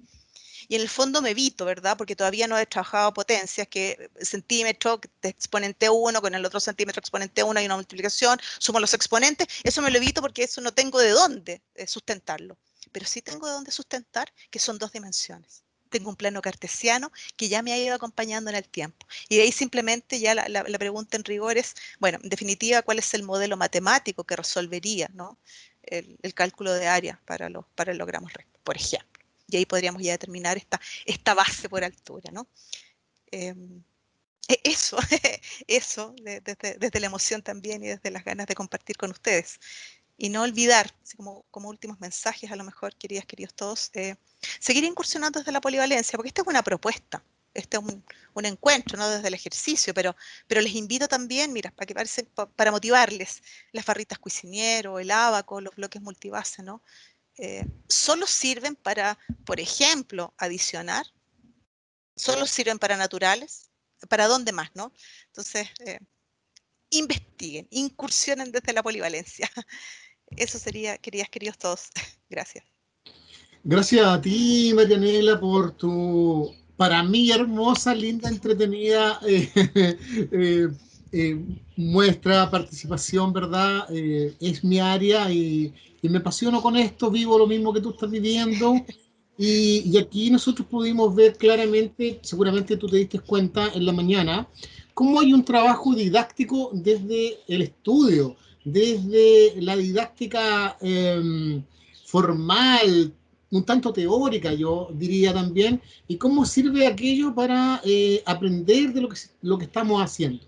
Y en el fondo me evito, ¿verdad? Porque todavía no he trabajado potencias, que centímetro de exponente 1 con el otro centímetro exponente 1 hay una multiplicación, sumo los exponentes, eso me lo evito porque eso no tengo de dónde sustentarlo. Pero sí tengo de dónde sustentar que son 2 dimensiones. Tengo un plano cartesiano que ya me ha ido acompañando en el tiempo. Y de ahí simplemente ya la pregunta en rigor es, bueno, en definitiva, ¿cuál es el modelo matemático que resolvería, ¿no? el cálculo de área para el logramos recto, por ejemplo? Y ahí podríamos ya determinar esta base por altura, ¿no? Eh, eso, eso desde la emoción también y desde las ganas de compartir con ustedes. Y no olvidar, así como últimos mensajes, a lo mejor, queridos todos, seguir incursionando desde la polivalencia, porque esta es una propuesta, este es un encuentro, ¿no? Desde el ejercicio, pero les invito también, mira, para motivarles, las barritas Cuisiniero, el ábaco, los bloques multibase, ¿no? Solo sirven para, por ejemplo, adicionar, solo sirven para naturales, ¿para dónde más, no? Entonces, investiguen, incursionen desde la polivalencia. Eso sería, queridos todos. Gracias. Gracias a ti, Marianela, por tu, para mí, hermosa, linda, entretenida eh, muestra, participación, ¿verdad? Es mi área y me apasiono con esto, vivo lo mismo que tú estás viviendo. Y aquí nosotros pudimos ver claramente, seguramente tú te diste cuenta en la mañana, cómo hay un trabajo didáctico desde el estudio, desde la didáctica formal, un tanto teórica, yo diría también, y cómo sirve aquello para aprender de lo que estamos haciendo.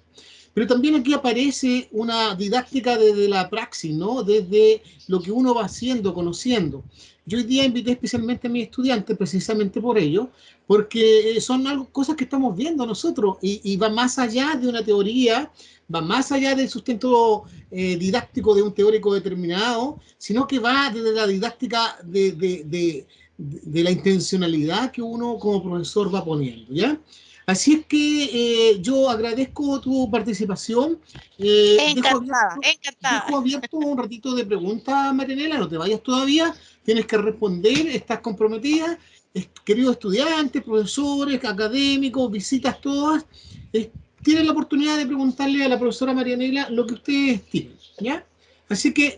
Pero también aquí aparece una didáctica desde la praxis, ¿no? Desde lo que uno va haciendo, conociendo. Yo hoy día invité especialmente a mis estudiantes precisamente por ello, porque son cosas que estamos viendo nosotros y va más allá de una teoría, va más allá del sustento didáctico de un teórico determinado, sino que va desde la didáctica de la intencionalidad que uno como profesor va poniendo, ¿ya? Así es que yo agradezco tu participación. Encantada, encantada. Dejo abierto un ratito de preguntas, Marianela, no te vayas todavía, tienes que responder, estás comprometida. Queridos estudiantes, profesores, académicos, visitas todas, tienen la oportunidad de preguntarle a la profesora Marianela lo que ustedes tienen, ¿ya? Así que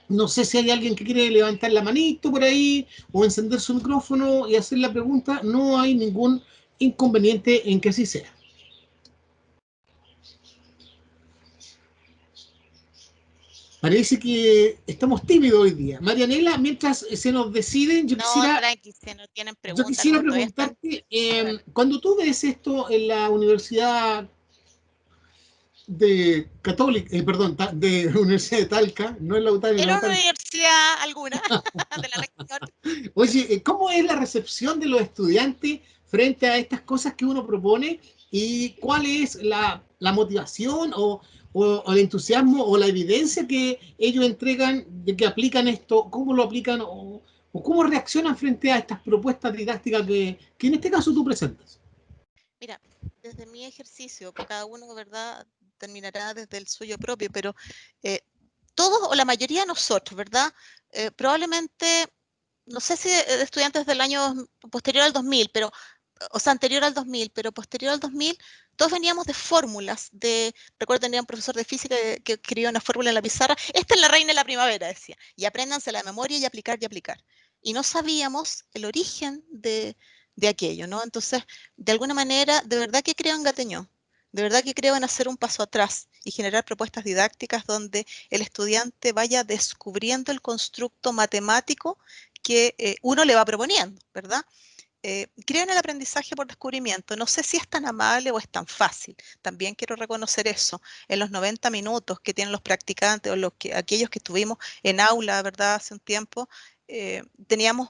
no sé si hay alguien que quiere levantar la manito por ahí o encender su micrófono y hacer la pregunta. No hay ningún inconveniente en que así sea. Parece que estamos tímidos hoy día. Marianela, mientras se nos deciden, No, tranqui, si no tienen yo preguntas, quisiera como todavía están. preguntarte, A ver. cuando tú ves esto en la Universidad de Católica, perdón, de Universidad de Talca, no en la UTAN, en En la una UTAN. universidad alguna de la región. Oye, ¿cómo es la recepción de los estudiantes frente a estas cosas que uno propone y cuál es la motivación o el entusiasmo o la evidencia que ellos entregan de que aplican esto, cómo lo aplican o cómo reaccionan frente a estas propuestas didácticas que en este caso tú presentas? Mira, desde mi ejercicio, cada uno, ¿verdad? Terminará desde el suyo propio, pero todos o la mayoría de nosotros, ¿verdad? Probablemente, no sé si de estudiantes del año posterior al 2000, pero, o sea, anterior al 2000, pero posterior al 2000, todos veníamos de fórmulas. Recuerdo tenía un profesor de física que escribía una fórmula en la pizarra. Esta es la reina de la primavera, decía. Y apréndanse la memoria y aplicar y aplicar. Y no sabíamos el origen de aquello, ¿no? Entonces, de alguna manera, de verdad que creo en Gateñó. De verdad que creo en hacer un paso atrás y generar propuestas didácticas donde el estudiante vaya descubriendo el constructo matemático que uno le va proponiendo, ¿verdad? Creo en el aprendizaje por descubrimiento. No sé si es tan amable o es tan fácil. También quiero reconocer eso. En los 90 minutos que tienen los practicantes o aquellos que estuvimos en aula, ¿verdad? Hace un tiempo, teníamos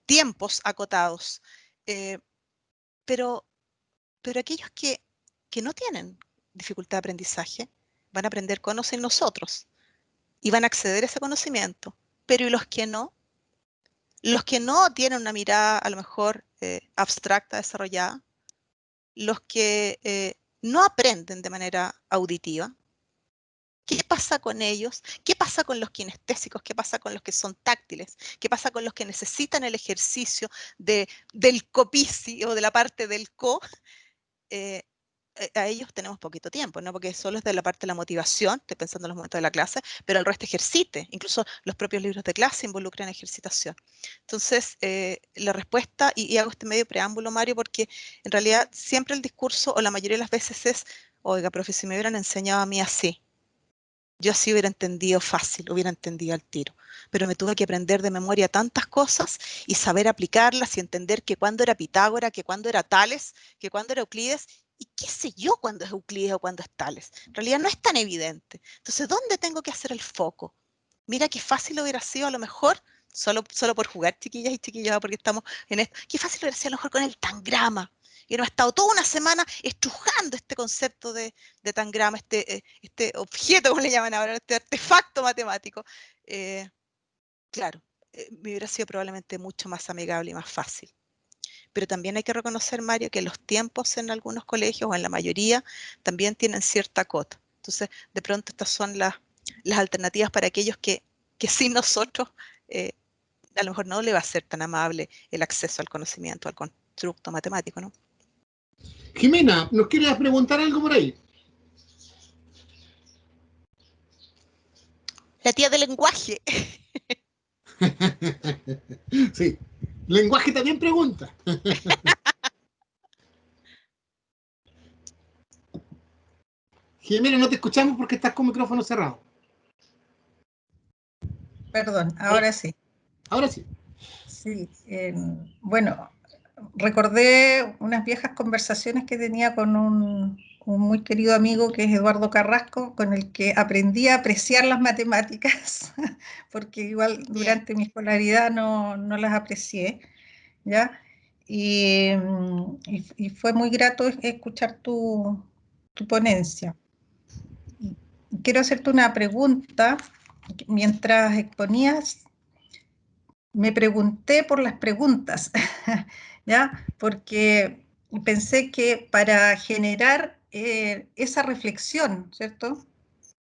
tiempos acotados. Eh, pero, pero aquellos que no tienen dificultad de aprendizaje van a aprender con o sin nosotros y van a acceder a ese conocimiento. pero ¿y los que no? Los que no tienen una mirada a lo mejor abstracta, desarrollada, los que no aprenden de manera auditiva. ¿Qué pasa con ellos? ¿Qué pasa con los kinestésicos? ¿Qué pasa con los que son táctiles? ¿Qué pasa con los que necesitan el ejercicio del copici o de la parte del co? A ellos tenemos poquito tiempo, ¿no? Porque solo es de la parte de la motivación, estoy pensando en los momentos de la clase, pero el resto ejercite. Incluso los propios libros de clase involucran ejercitación. Entonces, la respuesta, y hago este medio preámbulo, Mario, porque en realidad siempre el discurso, o la mayoría de las veces es, oiga, profe, si me hubieran enseñado a mí así, yo así hubiera entendido fácil, hubiera entendido al tiro, pero me tuve que aprender de memoria tantas cosas y saber aplicarlas y entender que cuándo era Pitágoras, que cuándo era Tales, que cuándo era Euclides, y qué sé yo cuándo es Euclides o cuándo es Tales. En realidad no es tan evidente. Entonces, ¿dónde tengo que hacer el foco? Mira qué fácil hubiera sido a lo mejor, solo por jugar, chiquillas y chiquillos, porque estamos en esto, qué fácil hubiera sido a lo mejor con el tangrama. Y hemos estado toda una semana estrujando este concepto de tangrama, este objeto, como le llaman ahora, este artefacto matemático. Claro, me hubiera sido probablemente mucho más amigable y más fácil. Pero también hay que reconocer, Mario, que los tiempos en algunos colegios, o en la mayoría, también tienen cierta cota. Entonces, de pronto estas son las alternativas para aquellos que sin nosotros, a lo mejor no le va a ser tan amable el acceso al conocimiento, al constructo matemático, ¿no? Jimena, ¿nos quieres preguntar algo por ahí? La tía del lenguaje. Sí, lenguaje también pregunta. Jimena, no te escuchamos porque estás con micrófono cerrado. Perdón, ahora sí. Ahora sí. Sí, bueno, recordé unas viejas conversaciones que tenía con un muy querido amigo que es Eduardo Carrasco, con el que aprendí a apreciar las matemáticas, porque igual durante mi escolaridad no las aprecié, ¿ya? Y fue muy grato escuchar tu ponencia. Y quiero hacerte una pregunta. Mientras exponías, me pregunté por las preguntas, ¿ya? Porque pensé que para generar esa reflexión, ¿cierto?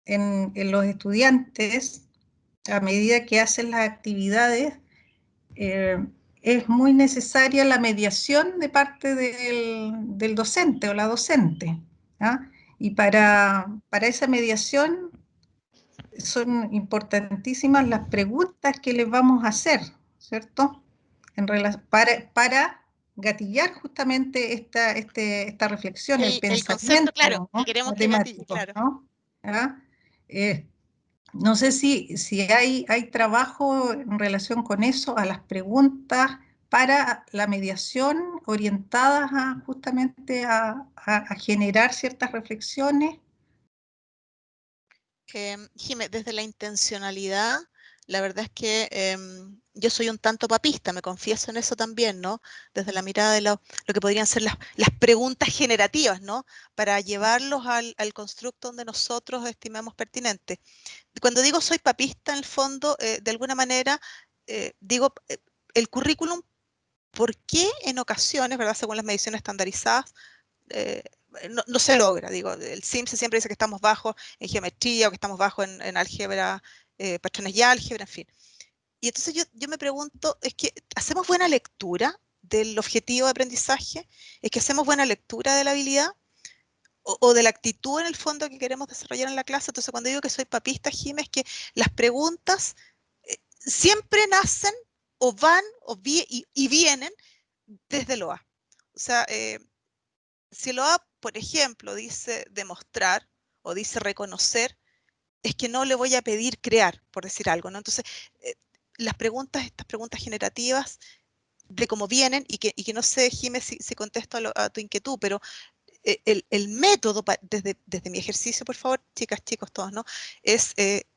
En los estudiantes, a medida que hacen las actividades, es muy necesaria la mediación de parte del docente o la docente, ¿ya? Y para esa mediación son importantísimas las preguntas que les vamos a hacer, ¿cierto? Para gatillar justamente esta reflexión, el El concepto, claro, pensamiento, que ¿no? queremos que gatille, matemático, claro. ¿no? ¿Ah? No sé si hay trabajo en relación con eso, a las preguntas para la mediación orientadas justamente a generar ciertas reflexiones. Jimé, desde la intencionalidad, la verdad es que yo soy un tanto papista, me confieso en eso también, ¿no? Desde la mirada de lo que podrían ser las preguntas generativas, ¿no? Para llevarlos al constructo donde nosotros estimamos pertinente. Cuando digo soy papista, en el fondo, de alguna manera, digo, el currículum, ¿por qué en ocasiones, ¿verdad? Según las mediciones estandarizadas, no se logra? Digo, el SIMSE siempre dice que estamos bajos en geometría o que estamos bajos en álgebra, patrones y álgebra, en fin. Y entonces yo me pregunto, ¿es que hacemos buena lectura del objetivo de aprendizaje? ¿Es que hacemos buena lectura de la habilidad? ¿O de la actitud en el fondo que queremos desarrollar en la clase? Entonces cuando digo que soy papista, Jim, es que las preguntas siempre nacen o van y vienen desde lo A. O sea, si lo A, por ejemplo, dice demostrar o dice reconocer, es que no le voy a pedir crear, por decir algo, ¿no? Entonces, estas preguntas generativas de cómo vienen, y que no sé, Jiménez, si contesto a tu inquietud, pero el método, desde mi ejercicio, por favor, chicas, chicos, todos, ¿no? Es,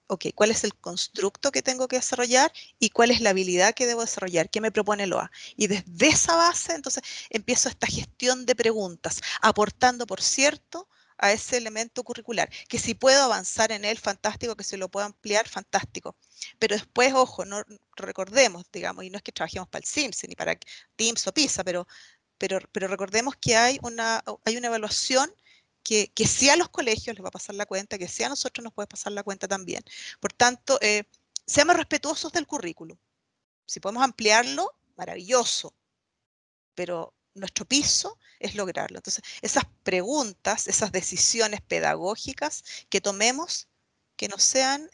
ok, ¿cuál es el constructo que tengo que desarrollar y cuál es la habilidad que debo desarrollar? ¿Qué me propone LOA? Y desde esa base, entonces, empiezo esta gestión de preguntas, aportando, por cierto, a ese elemento curricular, que si puedo avanzar en él, fantástico, que se lo puedo ampliar, fantástico. Pero después, ojo, no recordemos, digamos, y no es que trabajemos para el SIMS ni para Teams o PISA, pero recordemos que hay una evaluación que sí a los colegios les va a pasar la cuenta, que sí a nosotros nos puede pasar la cuenta también. Por tanto, seamos respetuosos del currículum. Si podemos ampliarlo, maravilloso, pero nuestro piso es lograrlo. Entonces, esas preguntas, esas decisiones pedagógicas que tomemos, que no sean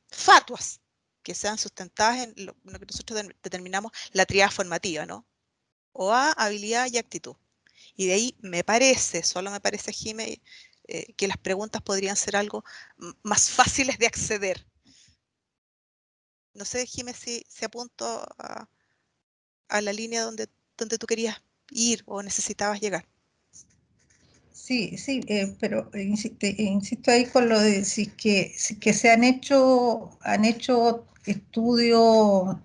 fatuas, que sean sustentadas en lo que nosotros determinamos la tríada formativa, ¿no? OA, habilidad y actitud. Y de ahí me parece, solo me parece, Jimé, que las preguntas podrían ser algo más fáciles de acceder. No sé, Jimé, si apunto a la línea donde tú querías ir o necesitabas llegar. Sí, sí, pero insisto ahí con lo de si que se han hecho estudios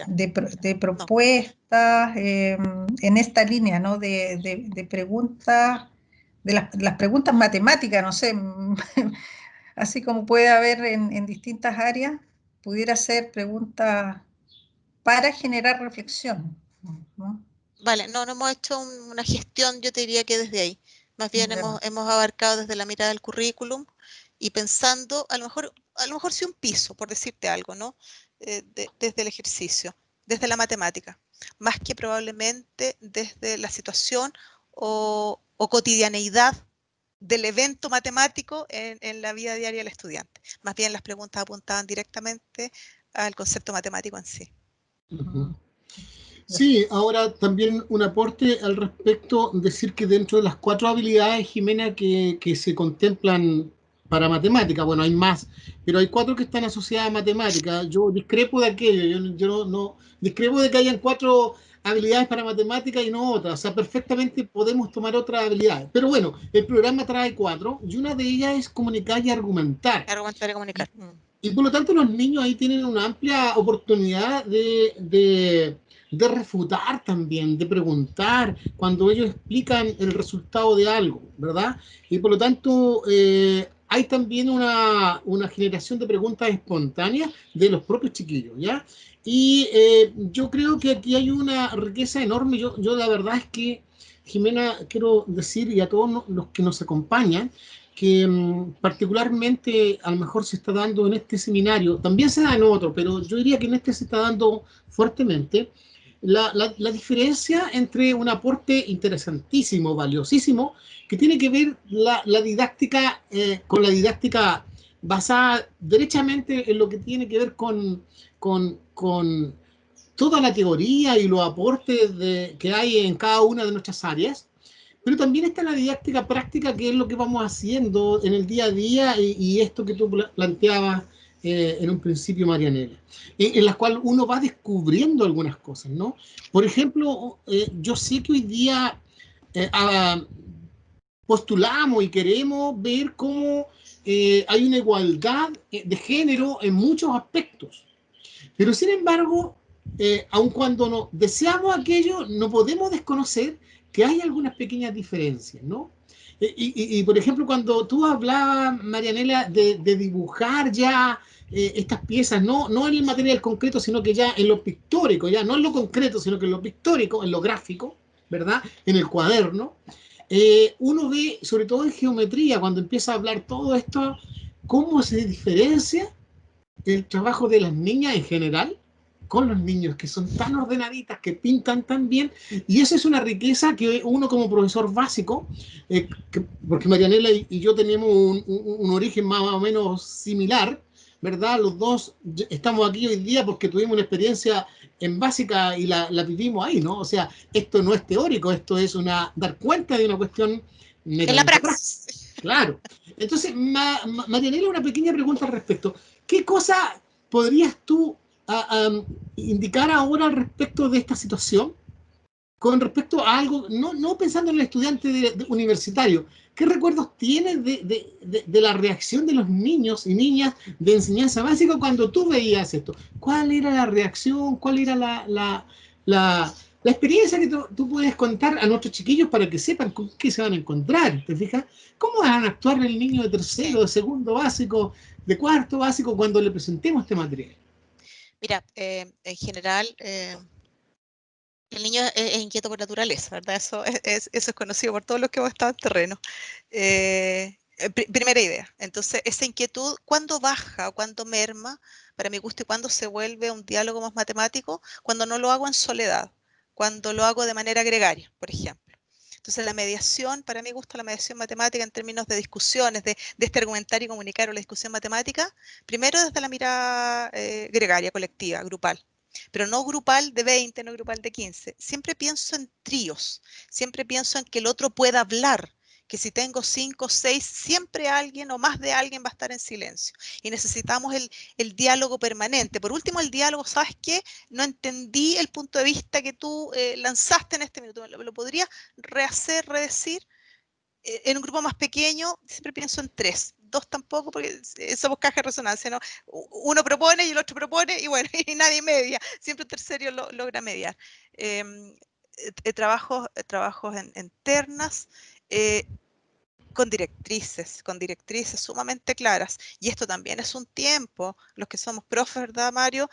de propuestas en esta línea, ¿no? De preguntas, de las preguntas matemáticas, no sé, así como puede haber en distintas áreas, pudiera ser preguntas para generar reflexión, ¿no? Vale, no hemos hecho una gestión, yo te diría que desde ahí. Más bien hemos abarcado desde la mirada del currículum y pensando, a lo mejor sí un piso, por decirte algo, ¿no? Desde el ejercicio, desde la matemática, más que probablemente desde la situación o cotidianeidad del evento matemático en la vida diaria del estudiante. Más bien las preguntas apuntaban directamente al concepto matemático en sí. Sí, ahora también un aporte al respecto, decir que dentro de las 4 habilidades, Jimena, que se contemplan para matemática, bueno, hay más, pero hay 4 que están asociadas a matemática. Yo discrepo de aquello, yo no discrepo de que hayan 4 habilidades para matemática y no otras, o sea, perfectamente podemos tomar otras habilidades. Pero bueno, el programa trae 4 y una de ellas es comunicar y argumentar. Argumentar y comunicar. Y por lo tanto los niños ahí tienen una amplia oportunidad de refutar también, de preguntar cuando ellos explican el resultado de algo, ¿verdad? Y por lo tanto hay también una generación de preguntas espontáneas de los propios chiquillos, ¿ya? Y yo creo que aquí hay una riqueza enorme. Yo la verdad es que, Jimena, quiero decir, y a todos los que nos acompañan, que particularmente a lo mejor se está dando en este seminario, también se da en otro, pero yo diría que en este se está dando fuertemente, la diferencia entre un aporte interesantísimo, valiosísimo, que tiene que ver la didáctica con la didáctica basada derechamente en lo que tiene que ver con toda la teoría y los aportes que hay en cada una de nuestras áreas. Pero también está la didáctica práctica, que es lo que vamos haciendo en el día a día y esto que tú planteabas en un principio, Marianela, en la cual uno va descubriendo algunas cosas, ¿no? Por ejemplo, yo sé que hoy día postulamos y queremos ver cómo hay una igualdad de género en muchos aspectos, pero sin embargo, aun cuando no deseamos aquello, no podemos desconocer que hay algunas pequeñas diferencias, ¿no? Y por ejemplo, cuando tú hablabas, Marianela, de dibujar ya estas piezas, no en el material concreto, sino que ya en lo pictórico, ya no en lo concreto, sino que en lo pictórico, en lo gráfico, ¿verdad? En el cuaderno, uno ve, sobre todo en geometría, cuando empieza a hablar todo esto, cómo se diferencia el trabajo de las niñas en general con los niños, que son tan ordenaditas, que pintan tan bien, y esa es una riqueza que uno como profesor básico, porque Marianela y yo tenemos un origen más o menos similar, ¿verdad? Los dos estamos aquí hoy día porque tuvimos una experiencia en básica y la vivimos ahí, ¿no? O sea, esto no es teórico, esto es dar cuenta de una cuestión en la praxis. Claro. Entonces, Marianela, una pequeña pregunta al respecto. ¿Qué cosa podrías tú indicar ahora al respecto de esta situación? Con respecto a algo, no pensando en el estudiante universitario, ¿qué recuerdos tienes de la reacción de los niños y niñas de enseñanza básica cuando tú veías esto? ¿Cuál era la reacción? ¿Cuál era La experiencia que tú puedes contar a nuestros chiquillos para que sepan con qué se van a encontrar, ¿te fijas? ¿Cómo van a actuar el niño de tercero, Sí. de segundo básico, de cuarto básico cuando le presentemos este material? Mira, en general, el niño es inquieto por naturaleza, ¿verdad? Eso es conocido por todos los que hemos estado en terreno. Primera idea. Entonces, esa inquietud, ¿cuándo baja o cuándo merma, para mi gusto, y cuándo se vuelve un diálogo más matemático? Cuando no lo hago en soledad, cuando lo hago de manera gregaria, por ejemplo. Entonces, la mediación, para mi gusto, la mediación matemática en términos de discusiones, de este argumentar y comunicar o la discusión matemática, primero desde la mirada gregaria, colectiva, grupal. Pero no grupal de 20, no grupal de 15. Siempre pienso en tríos, siempre pienso en que el otro pueda hablar, que si tengo 5 o 6, siempre alguien o más de alguien va a estar en silencio. Y necesitamos el diálogo permanente. Por último, el diálogo, ¿sabes qué? No entendí el punto de vista que tú lanzaste en este minuto. ¿Lo podrías rehacer, redecir? En un grupo más pequeño siempre pienso en 3, 2 tampoco, porque somos caja de resonancia, ¿no? Uno propone y el otro propone y bueno, y nadie media, siempre un tercero logra mediar. Trabajos en ternas, con directrices sumamente claras. Y esto también es un tiempo, los que somos profes, ¿verdad, Mario?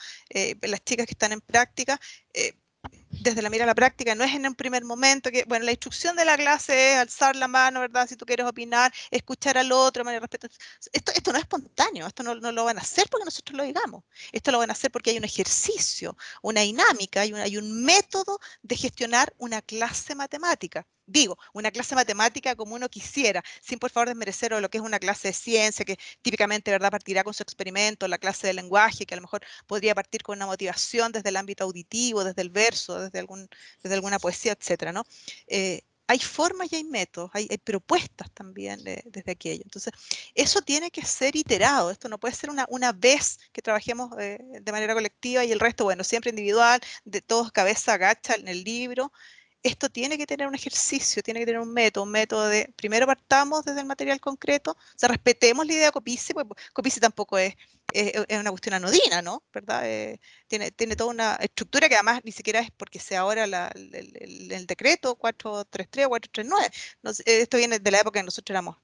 Las chicas que están en práctica, desde la mira a la práctica, no es en un primer momento que, bueno, la instrucción de la clase es alzar la mano, ¿verdad? Si tú quieres opinar, escuchar al otro, manera respeto. Esto no es espontáneo, esto no lo van a hacer porque nosotros lo digamos. Esto lo van a hacer porque hay un ejercicio, una dinámica, hay un método de gestionar una clase matemática. Digo, una clase matemática como uno quisiera, sin por favor desmerecer lo que es una clase de ciencia, que típicamente, ¿verdad?, partirá con su experimento, la clase de lenguaje, que a lo mejor podría partir con una motivación desde el ámbito auditivo, desde el verso, desde alguna poesía, etcétera, ¿no? Hay formas y hay métodos, hay propuestas también desde aquello. Entonces, eso tiene que ser iterado. Esto no puede ser una vez que trabajemos de manera colectiva y el resto, bueno, siempre individual, de todos cabeza agacha en el libro. Esto tiene que tener un ejercicio, tiene que tener un método de, primero partamos desde el material concreto, o sea, respetemos la idea de Copice, porque Copice tampoco es una cuestión anodina, ¿no? ¿Verdad? Tiene toda una estructura que además ni siquiera es porque sea ahora el decreto 433 o 439. No sé, esto viene de la época en que nosotros éramos,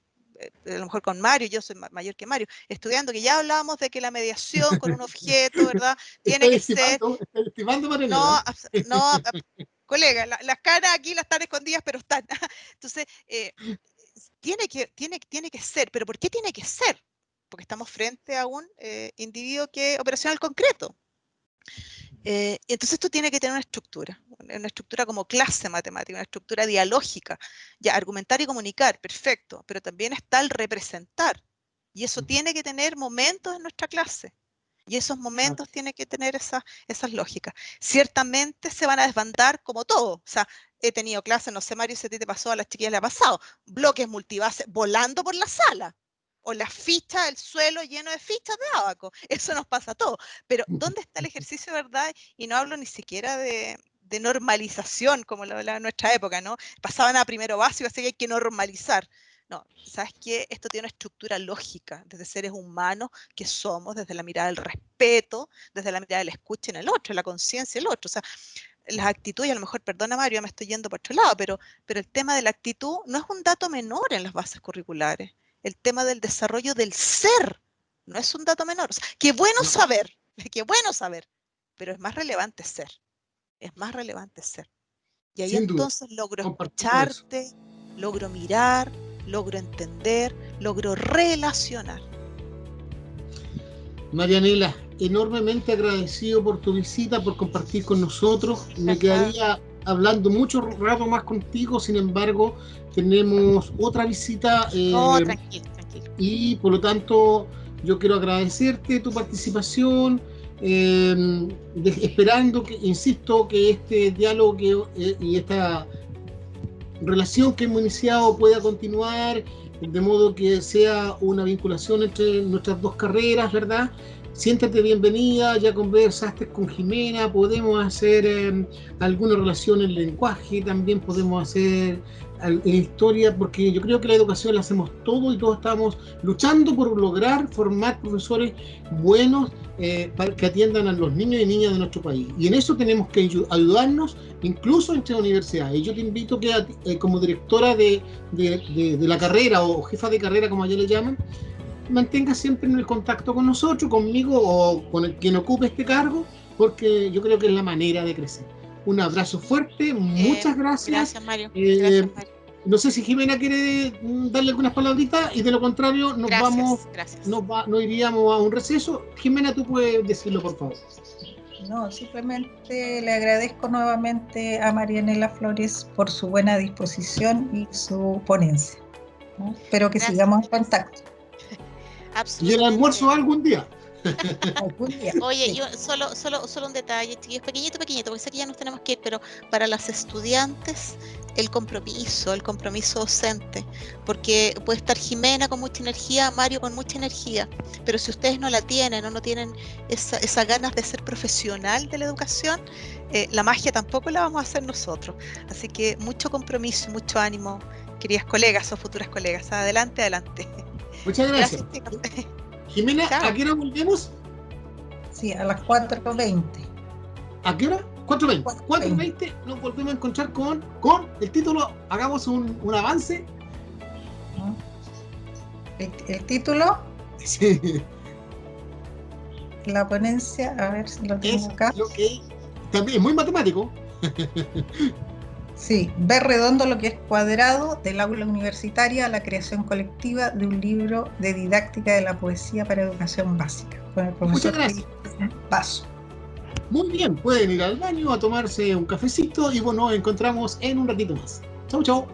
a lo mejor con Mario, yo soy mayor que Mario, estudiando, que ya hablábamos de que la mediación con un objeto, ¿verdad? Tiene que ser... Estoy estimando, No, Marianela. no, colega, las caras aquí las están escondidas, pero están. Entonces, tiene que ser, pero ¿por qué tiene que ser? Porque estamos frente a un individuo que operacional concreto. Entonces esto tiene que tener una estructura como clase matemática, una estructura dialógica. Ya, argumentar y comunicar, perfecto, pero también está el representar. Y eso tiene que tener momentos en nuestra clase. Y esos momentos tienen que tener esas lógicas. Ciertamente se van a desbandar como todo. O sea, he tenido clases, no sé, Mario, si a ti te pasó, a las chiquillas le ha pasado, bloques multibase volando por la sala. O las fichas, el suelo lleno de fichas de ábaco. Eso nos pasa a todos. Pero ¿dónde está el ejercicio de verdad? Y no hablo ni siquiera de normalización, como lo hablaba en nuestra época, ¿no? Pasaban a primero básico, así que hay que normalizar. No, ¿sabes qué? Esto tiene una estructura lógica, desde seres humanos que somos, desde la mirada del respeto, desde la mirada del escucha en el otro, la conciencia del otro. O sea, las actitudes, a lo mejor, perdona Mario, me estoy yendo por otro lado, pero el tema de la actitud no es un dato menor en las bases curriculares. El tema del desarrollo del ser no es un dato menor. O sea, qué bueno saber, pero es más relevante ser. Es más relevante ser. Y ahí Sin duda, entonces logro compartimos eso. escucharte, logro mirar, logro entender, logro relacionar. Marianela, enormemente agradecido por tu visita, por compartir con nosotros. Me quedaría hablando mucho rato más contigo, sin embargo, tenemos otra visita No, tranquilo. y por lo tanto yo quiero agradecerte tu participación, esperando que, insisto, que este diálogo y esta relación que hemos iniciado pueda continuar, de modo que sea una vinculación entre nuestras dos carreras, ¿verdad? siéntate bienvenida, ya conversaste con Jimena, podemos hacer alguna relación en lenguaje, también podemos hacer en historia, porque yo creo que la educación la hacemos todo y todos estamos luchando por lograr formar profesores buenos para que atiendan a los niños y niñas de nuestro país. Y en eso tenemos que ayudarnos, incluso entre universidades. Y yo te invito que como directora de la carrera o jefa de carrera, como allá le llaman, mantenga siempre en el contacto con nosotros, conmigo o con el quien ocupe este cargo, porque yo creo que es la manera de crecer. Un abrazo fuerte, muchas gracias. Gracias, Mario. Gracias, Mario. No sé si Jimena quiere darle algunas palabritas, y de lo contrario nos iríamos a un receso. Jimena, tú puedes decirlo, por favor. No, simplemente le agradezco nuevamente a Marianela Flores por su buena disposición y su ponencia, ¿no? Espero que sigamos en contacto. ¿Y el almuerzo algún día? Oye, yo solo un detalle, chiquillos, pequeñito, porque sé que ya nos tenemos que ir, pero para las estudiantes el compromiso docente, porque puede estar Jimena con mucha energía, Mario con mucha energía, pero si ustedes no la tienen o no tienen esa ganas de ser profesional de la educación, la magia tampoco la vamos a hacer nosotros. Así que mucho compromiso, mucho ánimo, queridas colegas o futuras colegas. Adelante. Muchas gracias. Jimena, chao. ¿A qué hora volvemos? Sí, a las 4:20. ¿A qué hora? 4:20. 4:20 nos volvemos a encontrar con el título. Hagamos un avance. ¿El título? Sí. La ponencia, a ver si lo tengo acá. Lo que también es muy matemático. Sí, ver redondo lo que es cuadrado, del aula universitaria a la creación colectiva de un libro de didáctica de la poesía para educación básica, con el profesor Paso. Muy bien, pueden ir al baño a tomarse un cafecito y bueno, nos encontramos en un ratito más. Chau, chau.